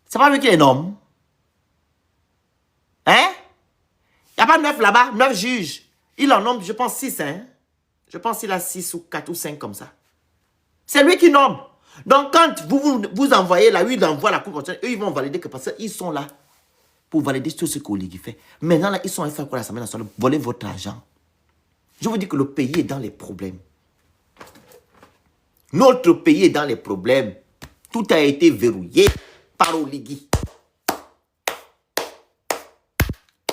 C'est pas lui qui les nomme. Hein? Il n'y a pas 9 là-bas, 9 juges. Il en nomme, je pense, 6. Hein? Je pense qu'il a 6 ou 4 ou 5 comme ça. C'est lui qui nomme. Donc, quand vous envoyez là, il envoie la Cour constitutionnelle, eux, ils vont valider que parce qu'ils sont là pour valider tout ce qu'Oligui fait. Maintenant, là, ils sont à faire quoi à l'Assemblée nationale? Voler votre argent. Je vous dis que le pays est dans les problèmes. Notre pays est dans les problèmes. Tout a été verrouillé par Oligui.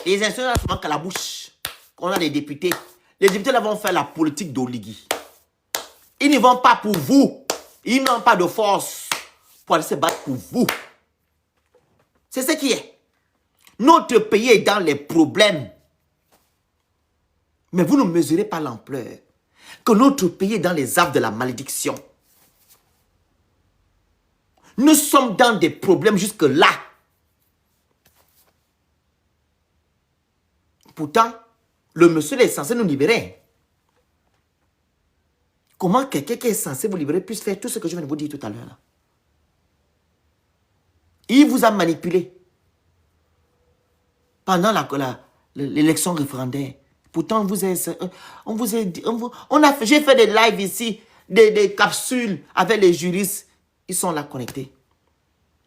Les institutions ne manquent à la bouche. On a des députés. Les députés là vont faire la politique d'Oligui. Ils ne vont pas pour vous. Ils n'ont pas de force pour aller se battre pour vous. C'est ce qui est. Notre pays est dans les problèmes. Mais vous ne mesurez pas l'ampleur. Que notre pays est dans les arbres de la malédiction. Nous sommes dans des problèmes jusque-là. Pourtant, le monsieur est censé nous libérer. Comment quelqu'un qui est censé vous libérer puisse faire tout ce que je viens de vous dire tout à l'heure? Il vous a manipulé. Pendant l'élection référendaire. Pourtant, j'ai fait des lives ici, des capsules avec les juristes. Ils sont là connectés.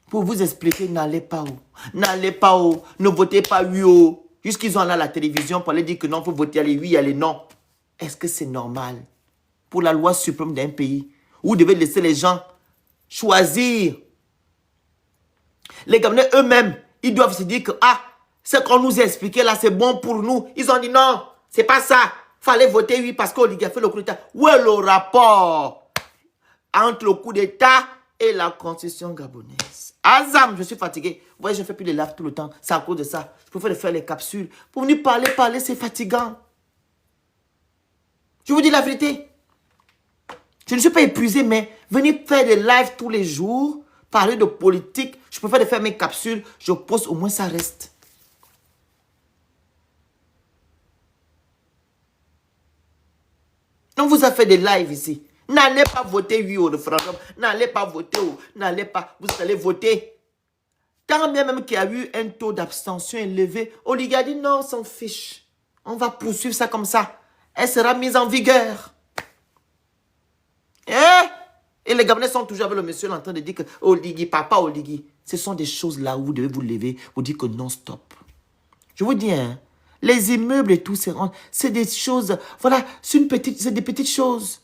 Pour vous expliquer, n'allez pas où. N'allez pas où. Ne votez pas oui ou. Jusqu'ils ont là la télévision pour aller dire que non, il faut voter les oui, les non. Est-ce que c'est normal pour la loi suprême d'un pays où vous devez laisser les gens choisir? Les Gabonais eux-mêmes, ils doivent se dire que ce qu'on nous a expliqué là, c'est bon pour nous. Ils ont dit non, c'est pas ça. Fallait voter oui parce qu'Oligui a fait le coup d'État. Où est le rapport? entre le coup d'État et la constitution gabonaise. Azam, je suis fatigué. Vous voyez, je ne fais plus de live tout le temps. C'est à cause de ça. Je préfère faire les capsules. Pour venir parler, c'est fatigant. Je vous dis la vérité. Je ne suis pas épuisé, mais venir faire des lives tous les jours, parler de politique, je préfère faire mes capsules, je poste, au moins ça reste. On vous a fait des lives ici. N'allez pas voter oui au référendum. N'allez pas voter. N'allez pas. Vous allez voter. Tant bien même qu'il y a eu un taux d'abstention élevé, Oligui a dit non, on s'en fiche. On va poursuivre ça comme ça. Elle sera mise en vigueur. Et les Gabonais sont toujours avec le monsieur en train de dire que Oligui, papa Oligui. Ce sont des choses là où vous devez vous lever, vous dire que non, stop. Je vous dis, hein, les immeubles et tout, c'est des choses, voilà, c'est des petites choses.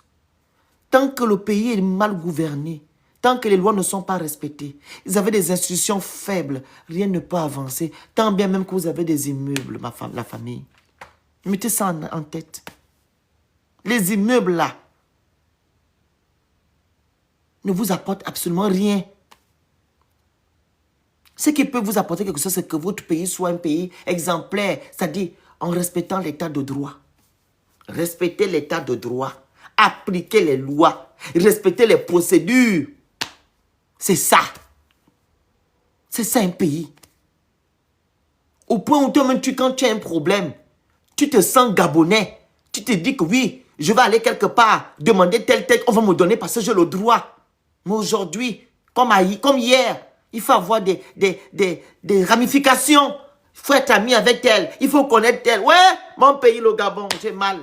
Tant que le pays est mal gouverné, tant que les lois ne sont pas respectées, ils avaient des institutions faibles, rien ne peut avancer. Tant bien même que vous avez des immeubles, la famille. Mettez ça en tête. Les immeubles là ne vous apportent absolument rien. Ce qui peut vous apporter quelque chose, c'est que votre pays soit un pays exemplaire, c'est-à-dire en respectant l'état de droit. Respectez l'état de droit. Appliquez les lois. Respectez les procédures. C'est ça. C'est ça un pays. Au point où toi-même, quand tu as un problème, tu te sens gabonais. Tu te dis que oui, je vais aller quelque part, demander tel, on va me donner parce que j'ai le droit. Mais aujourd'hui, comme hier, il faut avoir des ramifications. Il faut être ami avec tel. Il faut connaître tel. Ouais, mon pays, le Gabon, j'ai mal.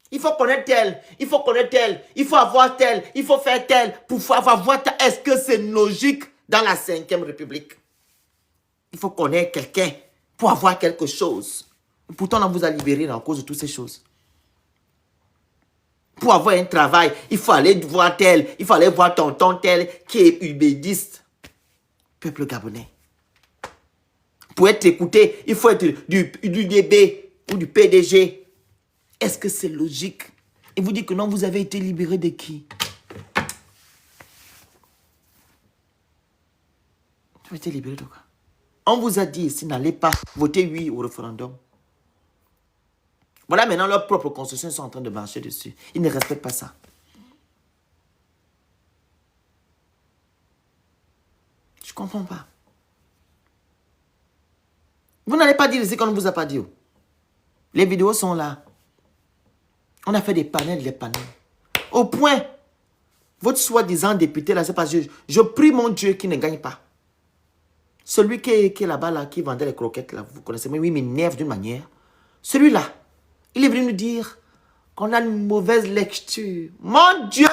Il faut connaître tel. Il faut connaître tel. Il faut avoir tel. Il faut faire tel. Pour avoir tel. Est-ce que c'est logique dans la 5e République? Il faut connaître quelqu'un pour avoir quelque chose. Pourtant, on vous a libéré à cause de toutes ces choses. Pour avoir un travail, il faut aller voir tel. Il faut aller voir tonton tel qui est ubédiste. Peuple gabonais. Pour être écouté, il faut être du DB ou du PDG. Est-ce que c'est logique? Et vous dites que non, vous avez été libéré de qui? Vous avez été libéré de quoi? On vous a dit ici, n'allez pas voter oui au référendum. Voilà, maintenant, leurs propres constitutions sont en train de marcher dessus. Ils ne respectent pas ça. Je ne comprends pas. Vous n'allez pas dire ici qu'on ne vous a pas dit. Les vidéos sont là. On a fait des panels, Au point, votre soi-disant député, là, c'est parce que je prie mon Dieu qui ne gagne pas. Celui qui est là-bas, là, qui vendait les croquettes, là, vous connaissez, mais oui, il m'énerve d'une manière. Celui-là, il est venu nous dire qu'on a une mauvaise lecture. Mon Dieu!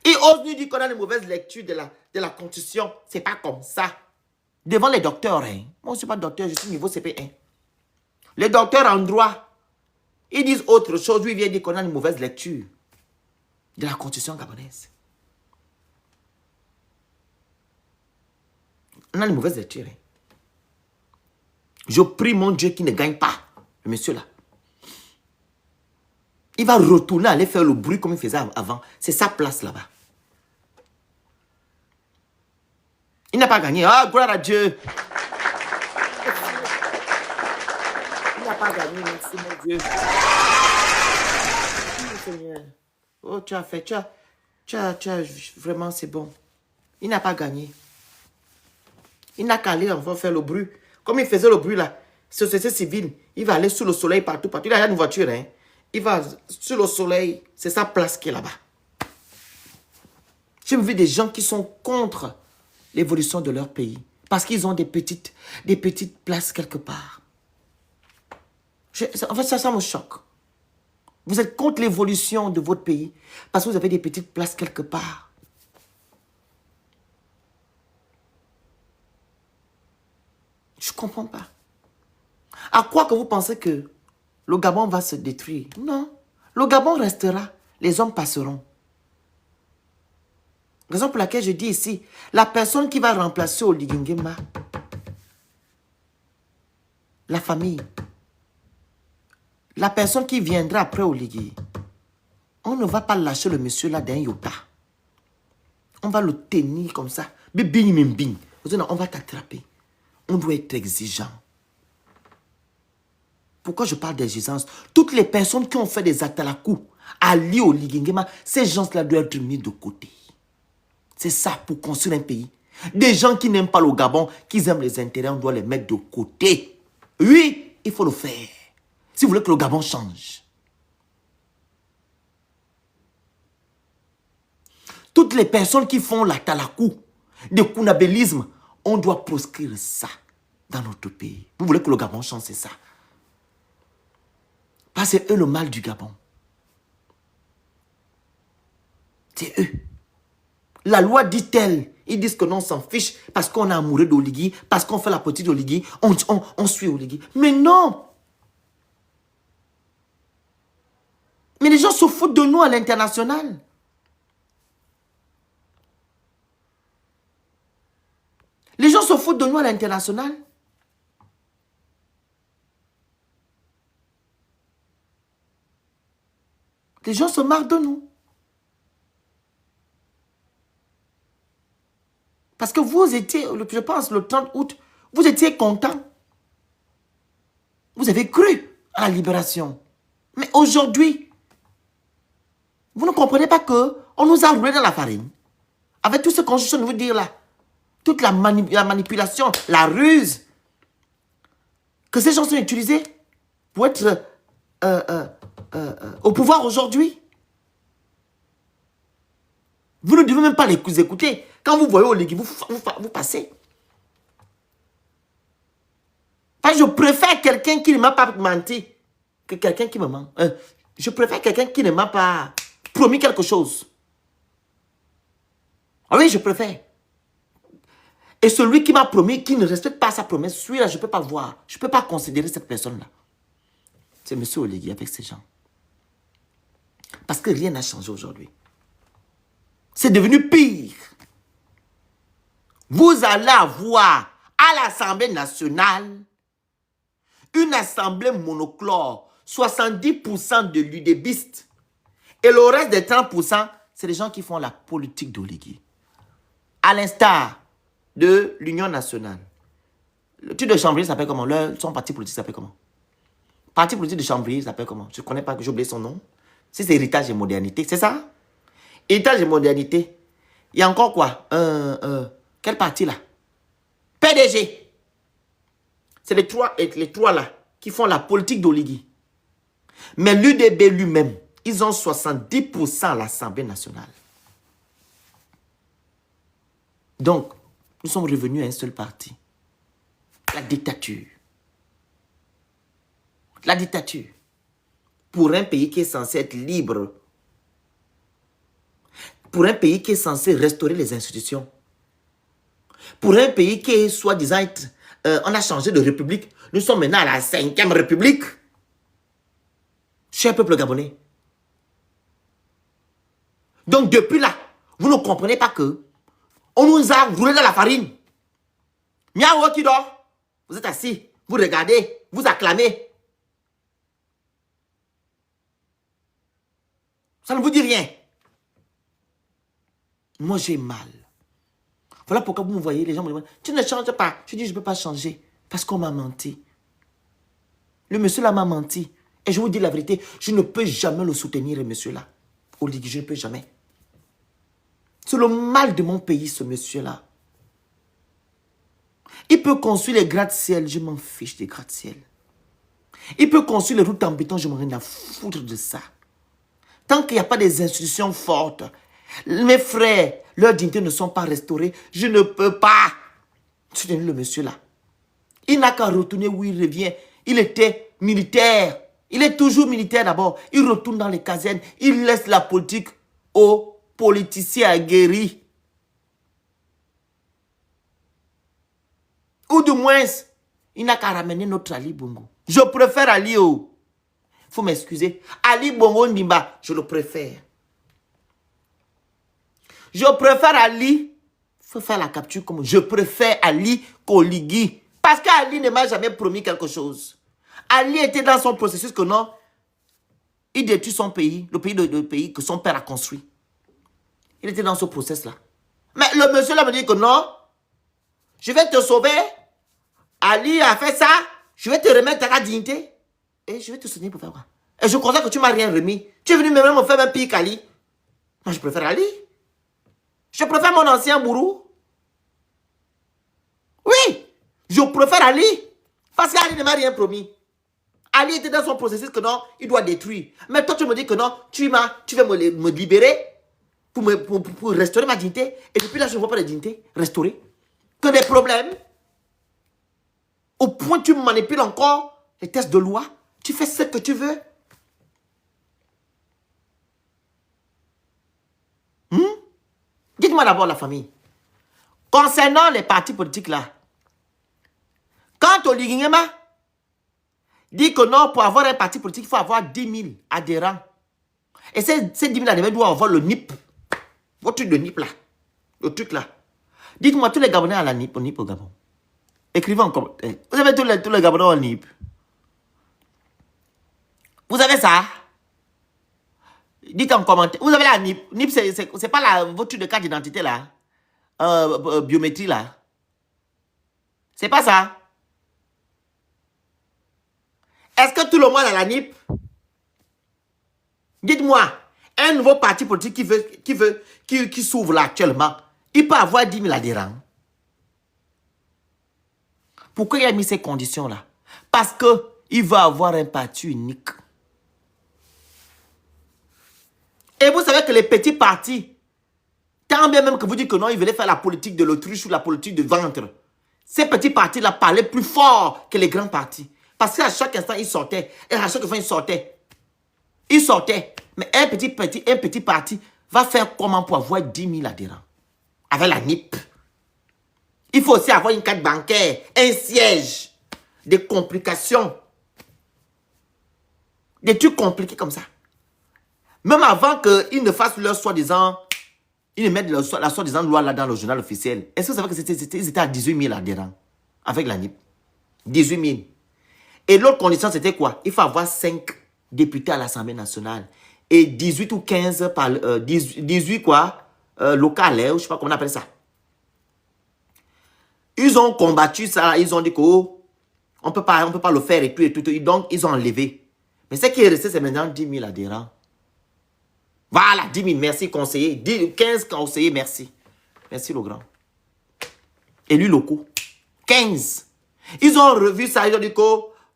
Il ose nous dire qu'on a une mauvaise lecture de la Constitution. C'est pas comme ça. Devant les docteurs, hein. Moi, je ne suis pas docteur, je suis niveau CP1. Les docteurs en droit, ils disent autre chose. Lui, il vient dire qu'on a une mauvaise lecture de la Constitution gabonaise. On a une mauvaise lecture. Hein. Je prie mon Dieu qui ne gagne pas. Le monsieur là. Il va retourner aller faire le bruit comme il faisait avant. C'est sa place là-bas. Il n'a pas gagné. Ah, gloire à Dieu. Il n'a pas gagné, merci mon Dieu. Seigneur. Oh, tu as fait, vraiment, c'est bon. Il n'a pas gagné. Il n'a qu'à aller encore faire le bruit. Comme il faisait le bruit là, société civile, il va aller sous le soleil partout. Il a une voiture, hein. Il va sur le soleil, c'est sa place qui est là-bas. J'ai vu des gens qui sont contre l'évolution de leur pays. Parce qu'ils ont des petites places quelque part. En fait, ça me choque. Vous êtes contre l'évolution de votre pays parce que vous avez des petites places quelque part. Je ne comprends pas. À quoi que vous pensez que le Gabon va se détruire? Non. Le Gabon restera. Les hommes passeront. Raison pour laquelle je dis ici, la personne qui va remplacer Oligui Nguema, la famille, la personne qui viendra après Oligui, On ne va pas lâcher le monsieur là d'un iota. On va le tenir comme ça. On va t'attraper. On doit être exigeant. Pourquoi je parle d'exigence? Toutes les personnes qui ont fait des atalakou, Ali au Ligingema, ces gens-là doivent être mis de côté. C'est ça pour construire un pays. Des gens qui n'aiment pas le Gabon, qui aiment les intérêts, on doit les mettre de côté. Oui, il faut le faire. Si vous voulez que le Gabon change. Toutes les personnes qui font la talakou, le kounabélisme, on doit proscrire ça dans notre pays. Vous voulez que le Gabon change, c'est ça. Parce que c'est eux le mal du Gabon. C'est eux. La loi dit telle. Ils disent que non, on s'en fiche parce qu'on est amoureux d'Oligui, parce qu'on fait la politique d'Oligui, on suit Oligui. Mais non. Mais les gens se foutent de nous à l'international. Les gens se foutent de nous à l'international. Les gens se marrent de nous. Parce que vous étiez, je pense, le 30 août, vous étiez contents. Vous avez cru à la libération. Mais aujourd'hui, vous ne comprenez pas qu'on nous a roulé dans la farine. Avec tout ce qu'on je de vous dire là. Toute la manipulation, la ruse que ces gens sont utilisés pour être au pouvoir aujourd'hui. Vous ne devez même pas les écouter. Quand vous voyez Oligui, vous passez. Parce que je préfère quelqu'un qui ne m'a pas menti que quelqu'un qui me ment. Je préfère quelqu'un qui ne m'a pas promis quelque chose. Ah oui, je préfère. Et celui qui m'a promis, qui ne respecte pas sa promesse, celui-là, je ne peux pas le voir. Je ne peux pas considérer cette personne-là. C'est M. Oligui avec ces gens. Parce que rien n'a changé aujourd'hui. C'est devenu pire. Vous allez avoir à l'Assemblée nationale une assemblée monochlore, 70% de l'UDBistes. Et le reste des 30%, c'est les gens qui font la politique d'Oligui. À l'instar de l'Union nationale. Le titre de Chambry s'appelle comment? Son parti politique s'appelle comment? Parti politique de Chambry s'appelle comment? Je ne connais pas, j'ai oublié son nom. C'est Héritage et Modernité, c'est ça? Héritage et Modernité. Il y a encore quoi? Quel parti là? PDG. C'est les trois là qui font la politique d'Oligui. Mais l'UDB lui-même, ils ont 70% à l'Assemblée nationale. Donc, nous sommes revenus à un seul parti. La dictature. La dictature. Pour un pays qui est censé être libre. Pour un pays qui est censé restaurer les institutions. Pour un pays qui est soi-disant être... on a changé de république. Nous sommes maintenant à la 5e république. Cher peuple gabonais. Donc depuis là, vous ne comprenez pas que on nous a roulé dans la farine. Miaou qui dort. Vous êtes assis, vous regardez, vous acclamez. Ça ne vous dit rien. Moi, j'ai mal. Voilà pourquoi vous me voyez, les gens me demandent, tu ne changes pas. Je dis, je ne peux pas changer parce qu'on m'a menti. Le monsieur là m'a menti. Et je vous dis la vérité, je ne peux jamais le soutenir, le monsieur là. Oligui, je ne peux jamais. C'est le mal de mon pays, ce monsieur-là. Il peut construire les gratte-ciel, je m'en fiche des gratte-ciel. Il peut construire les routes en béton, je m'en rien à foutre de ça. Tant qu'il n'y a pas des institutions fortes, mes frères, leurs dignités ne sont pas restaurées, je ne peux pas soutenir le monsieur-là. Il n'a qu'à retourner où il revient. Il était militaire. Il est toujours militaire d'abord. Il retourne dans les casernes. Il laisse la politique aux politiciens aguerris. Ou du moins, il n'a qu'à ramener notre Ali Bongo. Je préfère Ali. Il faut m'excuser. Ali Bongo Ndimba, je le préfère. Je préfère Ali. Il faut faire la capture comme je préfère Ali qu'Oligui. Parce qu'Ali ne m'a jamais promis quelque chose. Ali était dans son processus que non. Il détruit son pays, le pays que son père a construit. Il était dans ce process-là. Mais le monsieur là me dit que non, je vais te sauver. Ali a fait ça, je vais te remettre à la dignité. Et je vais te soutenir pour faire quoi? Et je crois que tu ne m'as rien remis. Tu es venu même me faire un pire qu'Ali. Moi, je préfère Ali. Je préfère mon ancien bourreau. Oui, je préfère Ali. Parce qu'Ali ne m'a rien promis. Ali était dans son processus que non, il doit détruire. Mais toi, tu me dis que non, tu veux me libérer pour restaurer ma dignité. Et depuis là, je ne vois pas de dignité restaurée. Que des problèmes. Au point où tu manipules encore les tests de loi. Tu fais ce que tu veux. Dites-moi d'abord la famille. Concernant les partis politiques là, quand Oligui Nguema dit que non, pour avoir un parti politique, il faut avoir 10 000 adhérents. Et ces 10 000 adhérents doivent avoir le NIP. Votre truc de NIP là. Le truc là. Dites-moi, tous les Gabonais ont la NIP, au NIP au Gabon. Écrivez en commentaire. Vous avez tous les Gabonais au NIP. Vous avez ça? Dites en commentaire. Vous avez la NIP. NIP, c'est pas votre truc de carte d'identité là. Biométrie là. C'est pas ça. Est-ce que tout le monde a la NIP? Dites-moi, un nouveau parti politique qui s'ouvre là actuellement, il peut avoir 10 000 adhérents. Pourquoi il a mis ces conditions-là? Parce qu'il veut avoir un parti unique. Et vous savez que les petits partis, tant bien même que vous dites que non, ils veulent faire la politique de l'autruche ou la politique de ventre, ces petits partis-là parlaient plus fort que les grands partis. Parce qu'à chaque instant, ils sortaient. Et à chaque fois, ils sortaient. Ils sortaient. Mais un petit parti va faire comment pour avoir 10 000 adhérents? Avec la NIP. Il faut aussi avoir une carte bancaire, un siège, des complications. Des trucs compliqués comme ça. Même avant qu'ils ne fassent leur soi-disant, ils ne mettent la soi-disant loi là dans le journal officiel. Est-ce que vous savez qu'ils étaient à 18 000 adhérents avec la NIP? 18 000. Et l'autre condition, c'était quoi? Il faut avoir 5 députés à l'Assemblée nationale. Et 18 ou 15 par 18 quoi? Local, je ne sais pas comment on appelle ça. Ils ont combattu ça, ils ont dit qu'on ne peut pas le faire et tout. Donc, ils ont enlevé. Mais ce qui est resté, c'est maintenant 10 000 adhérents. Voilà, 10 000, merci conseiller. 15 conseillers, merci. Merci le grand. Élus locaux. 15. Ils ont revu ça, ils ont dit que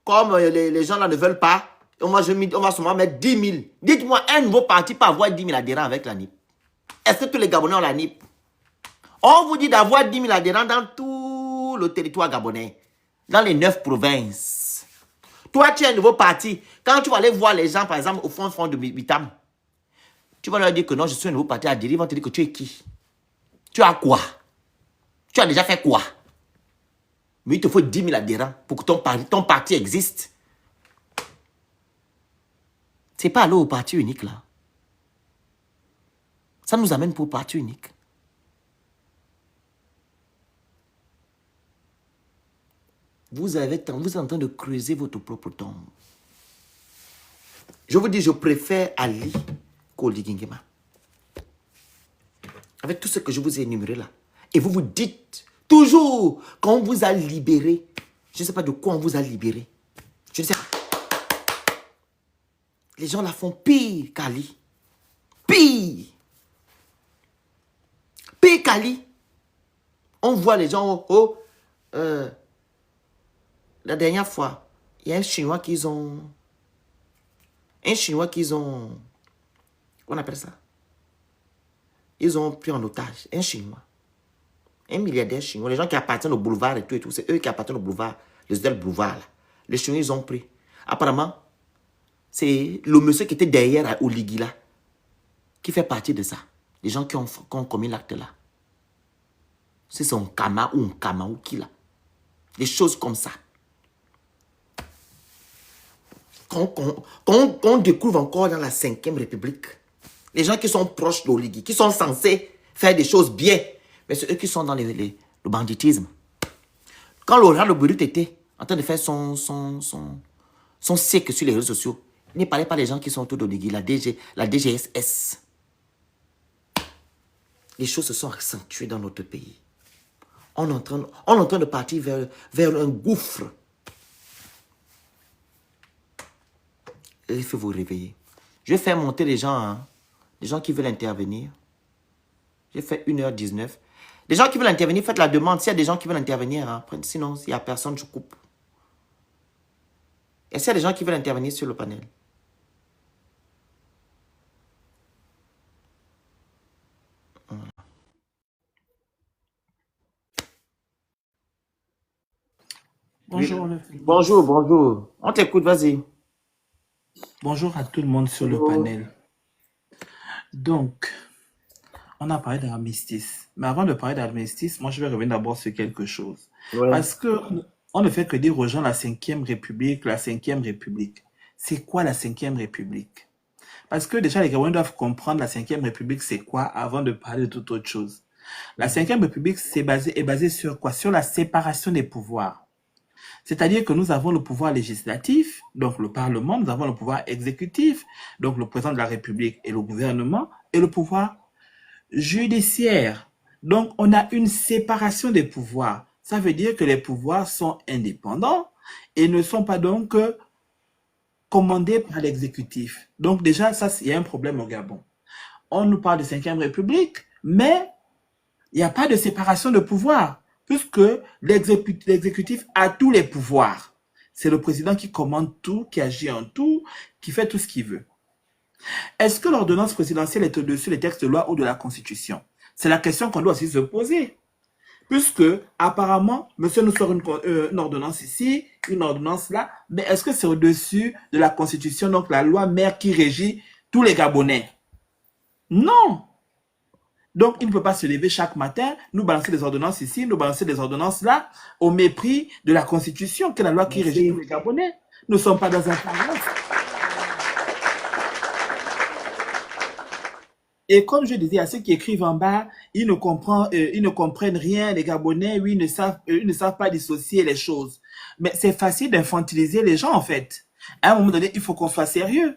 comme les gens là ne veulent pas, on va seulement mettre 10 000. Dites-moi, un nouveau parti peut avoir 10 000 adhérents avec la NIP. Est-ce que tous les Gabonais ont la NIP? On vous dit d'avoir 10 000 adhérents dans tout le territoire gabonais. Dans les 9 provinces. Toi, tu es un nouveau parti. Quand tu vas aller voir les gens, par exemple, au fond de Bitam, tu vas leur dire que non, je suis un nouveau parti adhéré. Ils vont te dire que tu es qui? Tu as quoi? Tu as déjà fait quoi? Mais il te faut 10 000 adhérents pour que ton parti existe. C'est pas aller au parti unique là. Ça nous amène pour parti unique. Vous êtes en train de creuser votre propre tombe. Je vous dis, je préfère Ali qu'Oligui Nguema. Avec tout ce que je vous ai énuméré là. Et vous vous dites toujours qu'on vous a libéré. Je ne sais pas de quoi on vous a libéré. Je ne sais pas. Les gens la font pire qu'Ali. Pire. Pire qu'Ali. On voit les gens la dernière fois, il y a un Chinois qu'ils ont... On appelle ça? Ils ont pris en otage. Un Chinois. Un milliardaire chinois. Les gens qui appartiennent au boulevard et tout. C'est eux qui appartiennent au boulevard. Les hôtels boulevard. Là. Les Chinois, ils ont pris. Apparemment, c'est le monsieur qui était derrière Oligui là. Qui fait partie de ça. Les gens qui ont commis l'acte là. C'est son Kama ou un Kama ou qui là. Des choses comme ça. Qu'on découvre encore dans la 5e République. Les gens qui sont proches d'Oligui, qui sont censés faire des choses bien. Mais c'est eux qui sont dans le banditisme. Quand Laurent Le Brut était en train de faire son siècle sur les réseaux sociaux, Ne parlez pas des gens qui sont autour d'Oligui, la DGSS. Les choses se sont accentuées dans notre pays. On est en train de partir vers un gouffre. Il faut vous réveiller. Je vais faire monter les gens, hein, les gens qui veulent intervenir. J'ai fait 1h19. Les gens qui veulent intervenir, faites la demande. S'il y a des gens qui veulent intervenir, hein, sinon, s'il n'y a personne, je coupe. Est-ce qu'il y a des gens qui veulent intervenir sur le panel? Bonjour. Bonjour, bonjour. On t'écoute, vas-y. Bonjour à tout le monde sur le panel. Donc, on a parlé d'armistice. Mais avant de parler d'armistice, moi je vais revenir d'abord sur quelque chose. Ouais. Parce que on ne fait que dire aux gens la 5e République, la 5e République. C'est quoi la 5e République? Parce que déjà les Gabonais doivent comprendre la 5e République c'est quoi avant de parler de toute autre chose. La 5e République est basée sur quoi? Sur la séparation des pouvoirs. C'est-à-dire que nous avons le pouvoir législatif, donc le Parlement, nous avons le pouvoir exécutif, donc le président de la République et le gouvernement, et le pouvoir judiciaire. Donc, on a une séparation des pouvoirs. Ça veut dire que les pouvoirs sont indépendants et ne sont pas donc commandés par l'exécutif. Donc déjà, ça, il y a un problème au Gabon. On nous parle de 5e République, mais il n'y a pas de séparation de pouvoirs, puisque l'exécutif a tous les pouvoirs. C'est le président qui commande tout, qui agit en tout, qui fait tout ce qu'il veut. Est-ce que l'ordonnance présidentielle est au-dessus des textes de loi ou de la Constitution? C'est la question qu'on doit aussi se poser. Puisque, apparemment, monsieur nous sort une ordonnance ici, une ordonnance là, mais est-ce que c'est au-dessus de la Constitution, donc la loi mère qui régit tous les Gabonais? Non! Donc, il ne peut pas se lever chaque matin, nous balancer des ordonnances ici, nous balancer des ordonnances là, au mépris de la Constitution, qui est la loi qui régit tous les Gabonais. Nous ne sommes pas dans un parlement. Et comme je disais à ceux qui écrivent en bas, ils ne comprennent rien, les Gabonais, oui, ils ne savent pas dissocier les choses. Mais c'est facile d'infantiliser les gens, en fait. À un moment donné, il faut qu'on soit sérieux.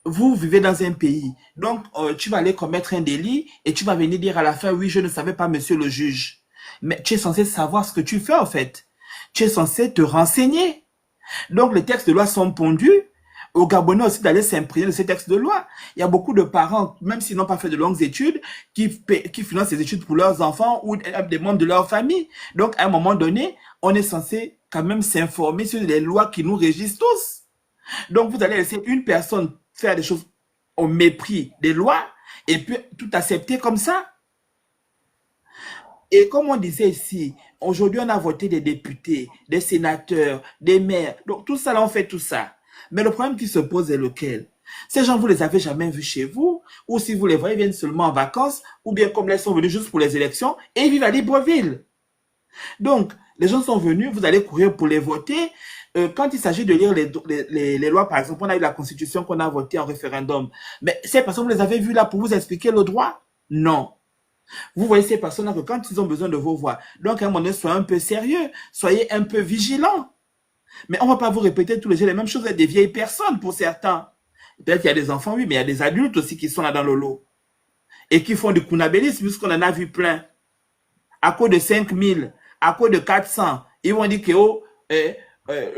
Vous vivez dans un pays, donc tu vas aller commettre un délit et tu vas venir dire à la fin, oui, je ne savais pas, monsieur le juge. Mais tu es censé savoir ce que tu fais, en fait. Tu es censé te renseigner. Donc, les textes de loi sont pondus. Aux Gabonais aussi d'aller s'imprégner de ces textes de loi. Il y a beaucoup de parents, même s'ils n'ont pas fait de longues études, qui financent ces études pour leurs enfants ou des membres de leur famille. Donc, à un moment donné, on est censé quand même s'informer sur les lois qui nous régissent tous. Donc, vous allez laisser une personne faire des choses au mépris des lois et puis tout accepter comme ça. Et comme on disait ici, aujourd'hui, on a voté des députés, des sénateurs, des maires. Donc, tout ça, là, on fait tout ça. Mais le problème qui se pose est lequel? Ces gens, vous les avez jamais vus chez vous, ou si vous les voyez, ils viennent seulement en vacances, ou bien comme là, ils sont venus juste pour les élections, et ils vivent à Libreville. Donc, les gens sont venus, vous allez courir pour les voter. Quand il s'agit de lire les lois, par exemple, on a eu la Constitution qu'on a votée en référendum. Mais ces personnes, vous les avez vues là pour vous expliquer le droit? Non. Vous voyez ces personnes-là que quand ils ont besoin de vos voix, donc à un moment donné, soyez un peu sérieux, soyez un peu vigilants. Mais on ne va pas vous répéter tous les jours les mêmes choses avec des vieilles personnes pour certains. Peut-être qu'il y a des enfants, oui, mais il y a des adultes aussi qui sont là dans le lot. Et qui font du kunabélisme, puisqu'on en a vu plein. À cause de 5000, à cause de 400, ils vont dire que, oh,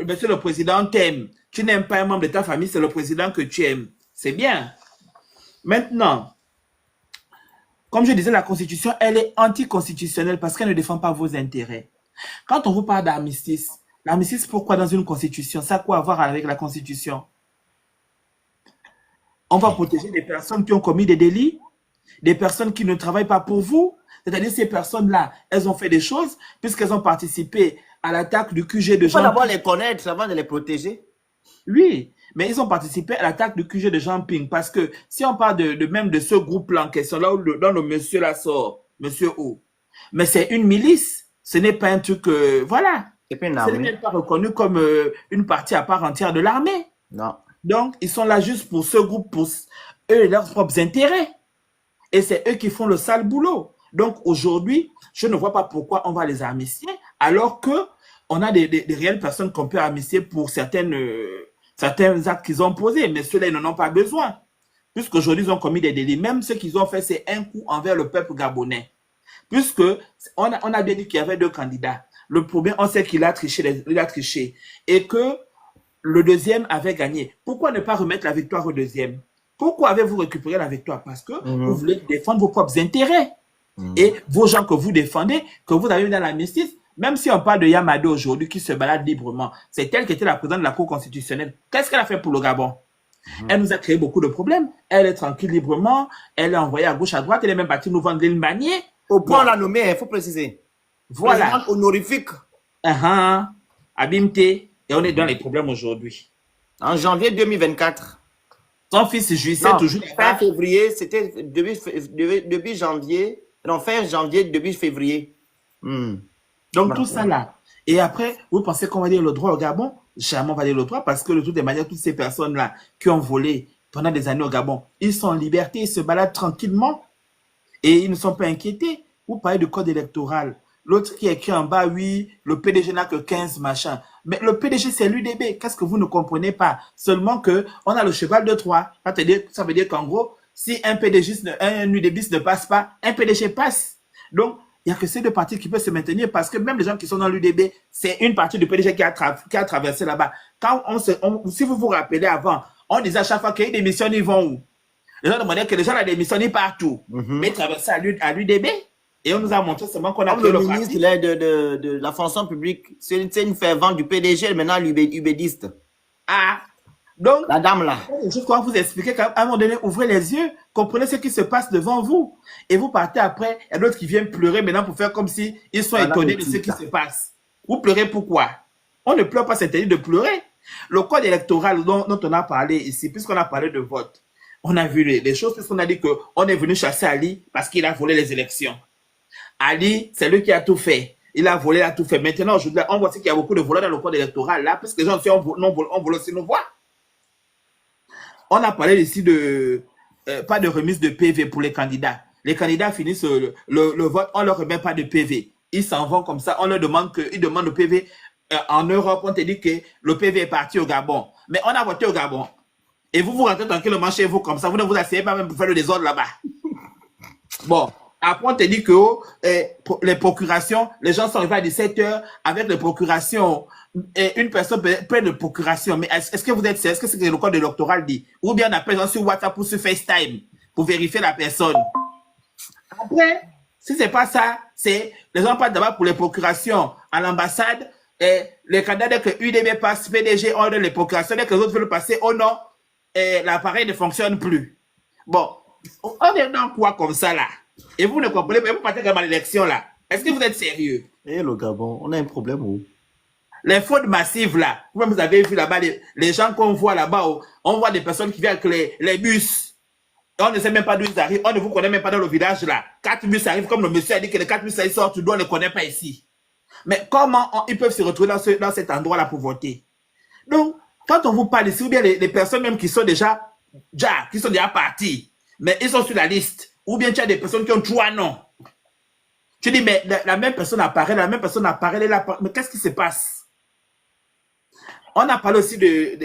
monsieur le président t'aime. Tu n'aimes pas un membre de ta famille, c'est le président que tu aimes. C'est bien. Maintenant, comme je disais, la Constitution, elle est anticonstitutionnelle parce qu'elle ne défend pas vos intérêts. Quand on vous parle d'armistice, l'armistice, pourquoi dans une constitution? Ça a quoi à voir avec la constitution? On va protéger des personnes qui ont commis des délits, des personnes qui ne travaillent pas pour vous. C'est-à-dire ces personnes-là, elles ont fait des choses puisqu'elles ont participé à l'attaque du QG de Jean. Il faut d'abord les connaître avant de les protéger. Oui, mais ils ont participé à l'attaque du QG de Jean Ping parce que si on parle même de ce groupe-là en question, là où dans le monsieur là sort, monsieur O, mais c'est une milice, ce n'est pas un truc, voilà. Ce n'est pas reconnu comme une partie à part entière de l'armée. Non. Donc, ils sont là juste pour ce groupe, pour eux et leurs propres intérêts. Et c'est eux qui font le sale boulot. Donc, aujourd'hui, je ne vois pas pourquoi on va les amnistier, alors que on a des réelles personnes qu'on peut amnistier pour certaines certains actes qu'ils ont posés, mais ceux-là, ils n'en ont pas besoin. Puisqu'aujourd'hui, ils ont commis des délits. Même ce qu'ils ont fait, c'est un coup envers le peuple gabonais. Puisque on a bien dit qu'il y avait deux candidats. Le premier, on sait qu'il a triché, et que le deuxième avait gagné. Pourquoi ne pas remettre la victoire au deuxième? Pourquoi avez-vous récupéré la victoire? Parce que vous voulez défendre vos propres intérêts. Et vos gens que vous défendez, que vous avez mis dans la justice, même si on parle de Yamado aujourd'hui qui se balade librement, c'est elle qui était la présidente de la Cour constitutionnelle. Qu'est-ce qu'elle a fait pour le Gabon? Elle nous a créé beaucoup de problèmes. Elle est tranquille librement, elle est envoyée à gauche, à droite, elle est même partie nous vendre l'île Manier. Au point, on l'a nommé, il faut préciser. Voilà. Présidente honorifique. Abimte. Et on est dans les problèmes aujourd'hui. En janvier 2024. Son fils jouissait toujours. Fin février, c'était début janvier. Non, fin janvier, début février. Donc tout ça là. Et après, vous pensez qu'on va dire le droit au Gabon? Jamais on va dire le droit parce que de toutes les manières, toutes ces personnes-là qui ont volé pendant des années au Gabon, ils sont en liberté, ils se baladent tranquillement et ils ne sont pas inquiétés. Vous parlez du code électoral. L'autre qui écrit en bas, oui, le PDG n'a que 15 machins. Mais le PDG, c'est l'UDB. Qu'est-ce que vous ne comprenez pas? Seulement que on a le cheval de Troie. Ça veut dire qu'en gros, si un UDBiste ne passe pas, un PDG passe. Donc, il n'y a que ces deux partis qui peuvent se maintenir parce que même les gens qui sont dans l'UDB, c'est une partie du PDG qui a traversé là-bas. Quand si vous vous rappelez avant, on disait à chaque fois qu'il y a des missions, ils vont où? Les gens demandaient que les gens démissionnent partout. Mais traverser à l'UDB. Et on nous a montré seulement qu'on a créé le ministre de la fonction publique. C'est une fervente du PDG, maintenant l'UBDiste. Donc, la dame là. Je crois vous expliquer qu'à un moment donné, ouvrez les yeux, comprenez ce qui se passe devant vous. Et vous partez après, il y a d'autres qui viennent pleurer maintenant pour faire comme si ils sont étonnés de ce qui se passe. Vous pleurez pourquoi? On ne pleure pas, c'est interdit de pleurer. Le code électoral dont on a parlé ici, puisqu'on a parlé de vote, on a vu les choses, puisqu'on a dit qu'on est venu chasser Ali parce qu'il a volé les élections. Ali, c'est lui qui a tout fait. Il a volé, il a tout fait. Maintenant, aujourd'hui, on voit qu'il y a beaucoup de voleurs dans le code électoral là, parce que les gens on vole aussi nos voix. On a parlé ici de pas de remise de PV pour les candidats. Les candidats finissent le vote, on ne leur remet pas de PV. Ils s'en vont comme ça, on leur demande ils demandent le PV. En Europe, on te dit que le PV est parti au Gabon. Mais on a voté au Gabon. Et vous rentrez tranquillement chez vous comme ça, vous ne vous asseyez pas même pour faire le désordre là-bas. Bon. Après, on te dit que les procurations, les gens sont arrivés à 17h avec les procurations. Et une personne peut de procuration. Mais est-ce que vous êtes sérieux? Est-ce que c'est ce que le code électoral dit? Ou bien on appelle les gens sur WhatsApp ou sur FaceTime pour vérifier la personne. Après, si c'est pas ça, c'est les gens passent d'abord pour les procurations à l'ambassade. Et les candidats que UDB passe, PDG ordonne les procurations. Dès que les autres veulent passer, oh non, l'appareil ne fonctionne plus. Bon, on est dans quoi comme ça là? Et vous ne comprenez pas, vous partez comme à l'élection là. Est-ce que vous êtes sérieux? Le Gabon, on a un problème où? Les fraudes massives là, vous avez vu là-bas, les gens qu'on voit là-bas, on voit des personnes qui viennent avec les bus. On ne sait même pas d'où ils arrivent, on ne vous connaît même pas dans le village là. 4 bus arrivent, comme le monsieur a dit que les 4 bus ils sortent, on ne les connaît pas ici. Mais comment ils peuvent se retrouver dans cet endroit là pour voter? Donc, quand on vous parle ici, ou bien les personnes même qui sont déjà parties, mais ils sont sur la liste. Ou bien tu as des personnes qui ont 3 noms. Tu dis, mais la même personne apparaît, mais qu'est-ce qui se passe? On a parlé aussi de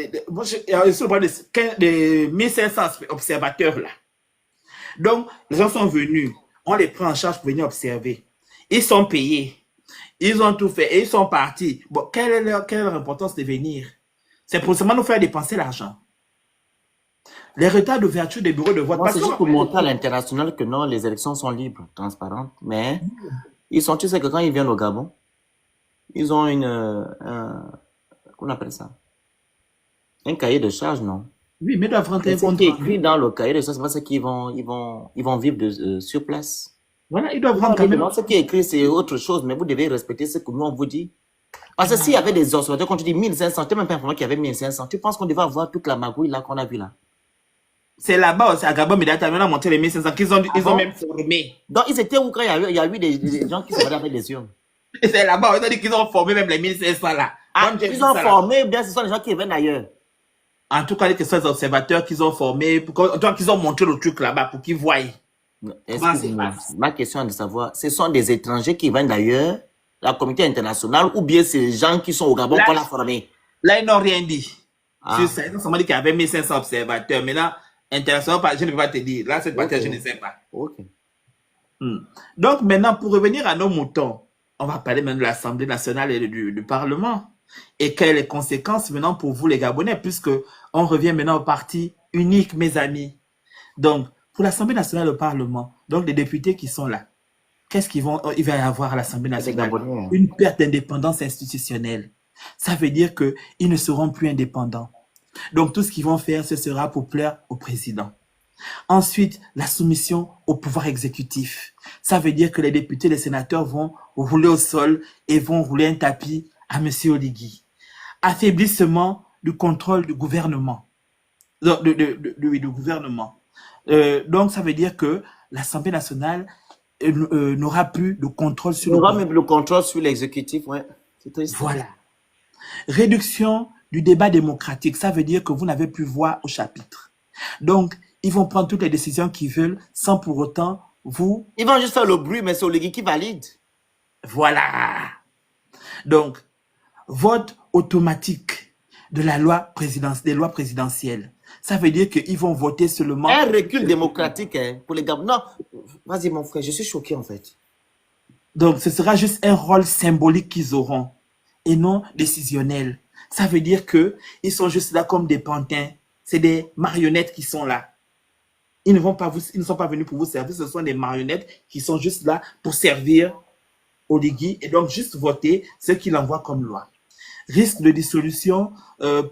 1500 observateurs là. Donc, les gens sont venus, on les prend en charge pour venir observer. Ils sont payés, ils ont tout fait et ils sont partis. Bon, quelle est leur importance de venir? C'est pour seulement nous faire dépenser l'argent. Les retards d'ouverture des bureaux de vote. C'est juste pour montrer à l'international que non, les élections sont libres, transparentes. Mais tu sais que quand ils viennent au Gabon, ils ont qu'on appelle ça? Un cahier de charge, non? Oui, mais ils doivent rentrer un compte. Ce qui est écrit dans le cahier de charge, c'est pas ce qu'ils vont vivre sur place. Voilà, ils doivent rentrer. Ce qui est écrit, c'est autre chose, mais vous devez respecter ce que nous on vous dit. Parce que s'il y avait des observateurs, quand tu dis 1500, tu n'es même pas informé qu'il y avait 1500, tu penses qu'on devait avoir toute la magouille là qu'on a vue là? C'est là-bas aussi, à Gabon, mais on a montré les 1500 qu'ils ont même formé. Donc, ils étaient où quand il y a eu des gens qui se balaient avec des urnes? C'est là-bas, ils ont dit qu'ils ont formé même les 1500 là. Ils ont formé, bien ce sont les gens qui viennent d'ailleurs. En tout cas, que ce soit les observateurs qu'ils ont formés, qu'ils ont montré le truc là-bas pour qu'ils voient. Excusez-moi, ma question est de savoir, ce sont des étrangers qui viennent d'ailleurs, la communauté internationale, ou bien c'est les gens qui sont au Gabon qu'on a formés? Là, ils n'ont rien dit. Sur ça, ils ont dit qu'il y avait 1500 observateurs. Maintenant, international, je ne peux pas te dire. Là, cette partie, je ne sais pas. Ok. Donc, maintenant, pour revenir à nos moutons, on va parler maintenant de l'Assemblée nationale et du Parlement. Et quelles sont les conséquences maintenant pour vous, les Gabonais, puisque on revient maintenant au parti unique, mes amis. Donc, pour l'Assemblée nationale et le Parlement, donc les députés qui sont là, qu'est-ce qu'il va y avoir à l'Assemblée nationale? Une perte d'indépendance institutionnelle. Ça veut dire qu'ils ne seront plus indépendants. Donc, tout ce qu'ils vont faire, ce sera pour plaire au président. Ensuite, la soumission au pouvoir exécutif. Ça veut dire que les députés, les sénateurs vont rouler au sol et vont rouler un tapis à M. Oligui. Affaiblissement du contrôle du gouvernement. Du gouvernement. Donc, ça veut dire que l'Assemblée nationale n'aura plus de contrôle sur le gouvernement. Même le contrôle sur l'exécutif, ouais. C'est triste. Voilà. Réduction du débat démocratique. Ça veut dire que vous n'avez plus voix au chapitre. Donc, ils vont prendre toutes les décisions qu'ils veulent sans pour autant vous... Ils vont juste faire le bruit, mais c'est Oligui qui valide. Voilà. Donc, vote automatique de la loi des lois présidentielles. Ça veut dire qu'ils vont voter seulement... Un recul démocratique hein, pour les Gabonais. Non, vas-y mon frère, je suis choqué en fait. Donc, ce sera juste un rôle symbolique qu'ils auront et non décisionnel. Ça veut dire qu'ils sont juste là comme des pantins. C'est des marionnettes qui sont là. Ils ne sont pas venus pour vous servir, ce sont des marionnettes qui sont juste là pour servir Oligui et donc juste voter ce qu'il envoie comme loi. Risque de dissolution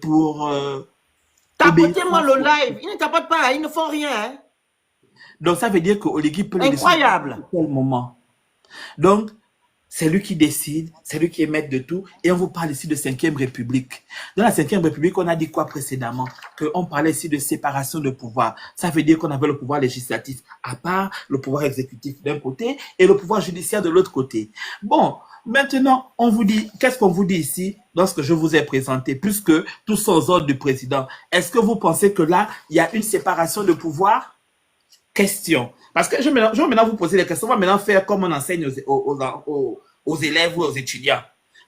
pour... Tapotez-moi le live, ils ne tapotent pas, ils ne font rien. Hein. Donc ça veut dire que Oligui peut le dissoudre à quel moment. Donc, c'est lui qui décide, c'est lui qui est maître de tout. Et on vous parle ici de 5e République. Dans la 5e République, on a dit quoi précédemment? Qu'on parlait ici de séparation de pouvoir. Ça veut dire qu'on avait le pouvoir législatif à part, le pouvoir exécutif d'un côté et le pouvoir judiciaire de l'autre côté. Bon, maintenant, on vous dit, qu'est-ce qu'on vous dit ici dans ce que je vous ai présenté, plus que tous ces ordres du président? Est-ce que vous pensez que là, il y a une séparation de pouvoir? Question. Parce que je vais maintenant vous poser des questions. On va maintenant faire comme on enseigne aux élèves ou aux étudiants.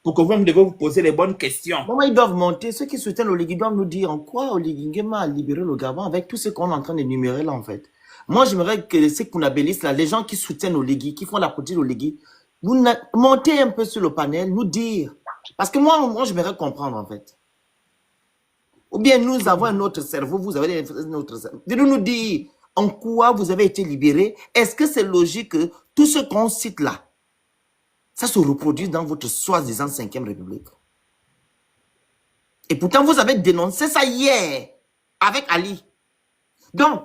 Pour que vous devez vous poser les bonnes questions. Bon, ils doivent monter. Ceux qui soutiennent Oligui doivent nous dire en quoi Oligui Nguema a libéré le Gabon avec tout ce qu'on est en train d'énumérer là en fait. Moi, j'aimerais que ces Kounabélistes là, les gens qui soutiennent Oligui, qui font la politique d'Oligui, vous montez un peu sur le panel, nous dire. Parce que moi j'aimerais comprendre en fait. Ou bien nous avons un autre cerveau, vous avez un autre cerveau. De nous dire en quoi vous avez été libéré. Est-ce que c'est logique que tout ce qu'on cite là, ça se reproduit dans votre soi-disant 5e République? Et pourtant, vous avez dénoncé ça hier avec Ali. Donc,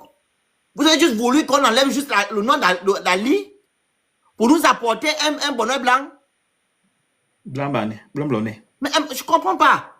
vous avez juste voulu qu'on enlève juste le nom d'Ali pour nous apporter un bonheur blanc. Blanc blonné. Mais je ne comprends pas.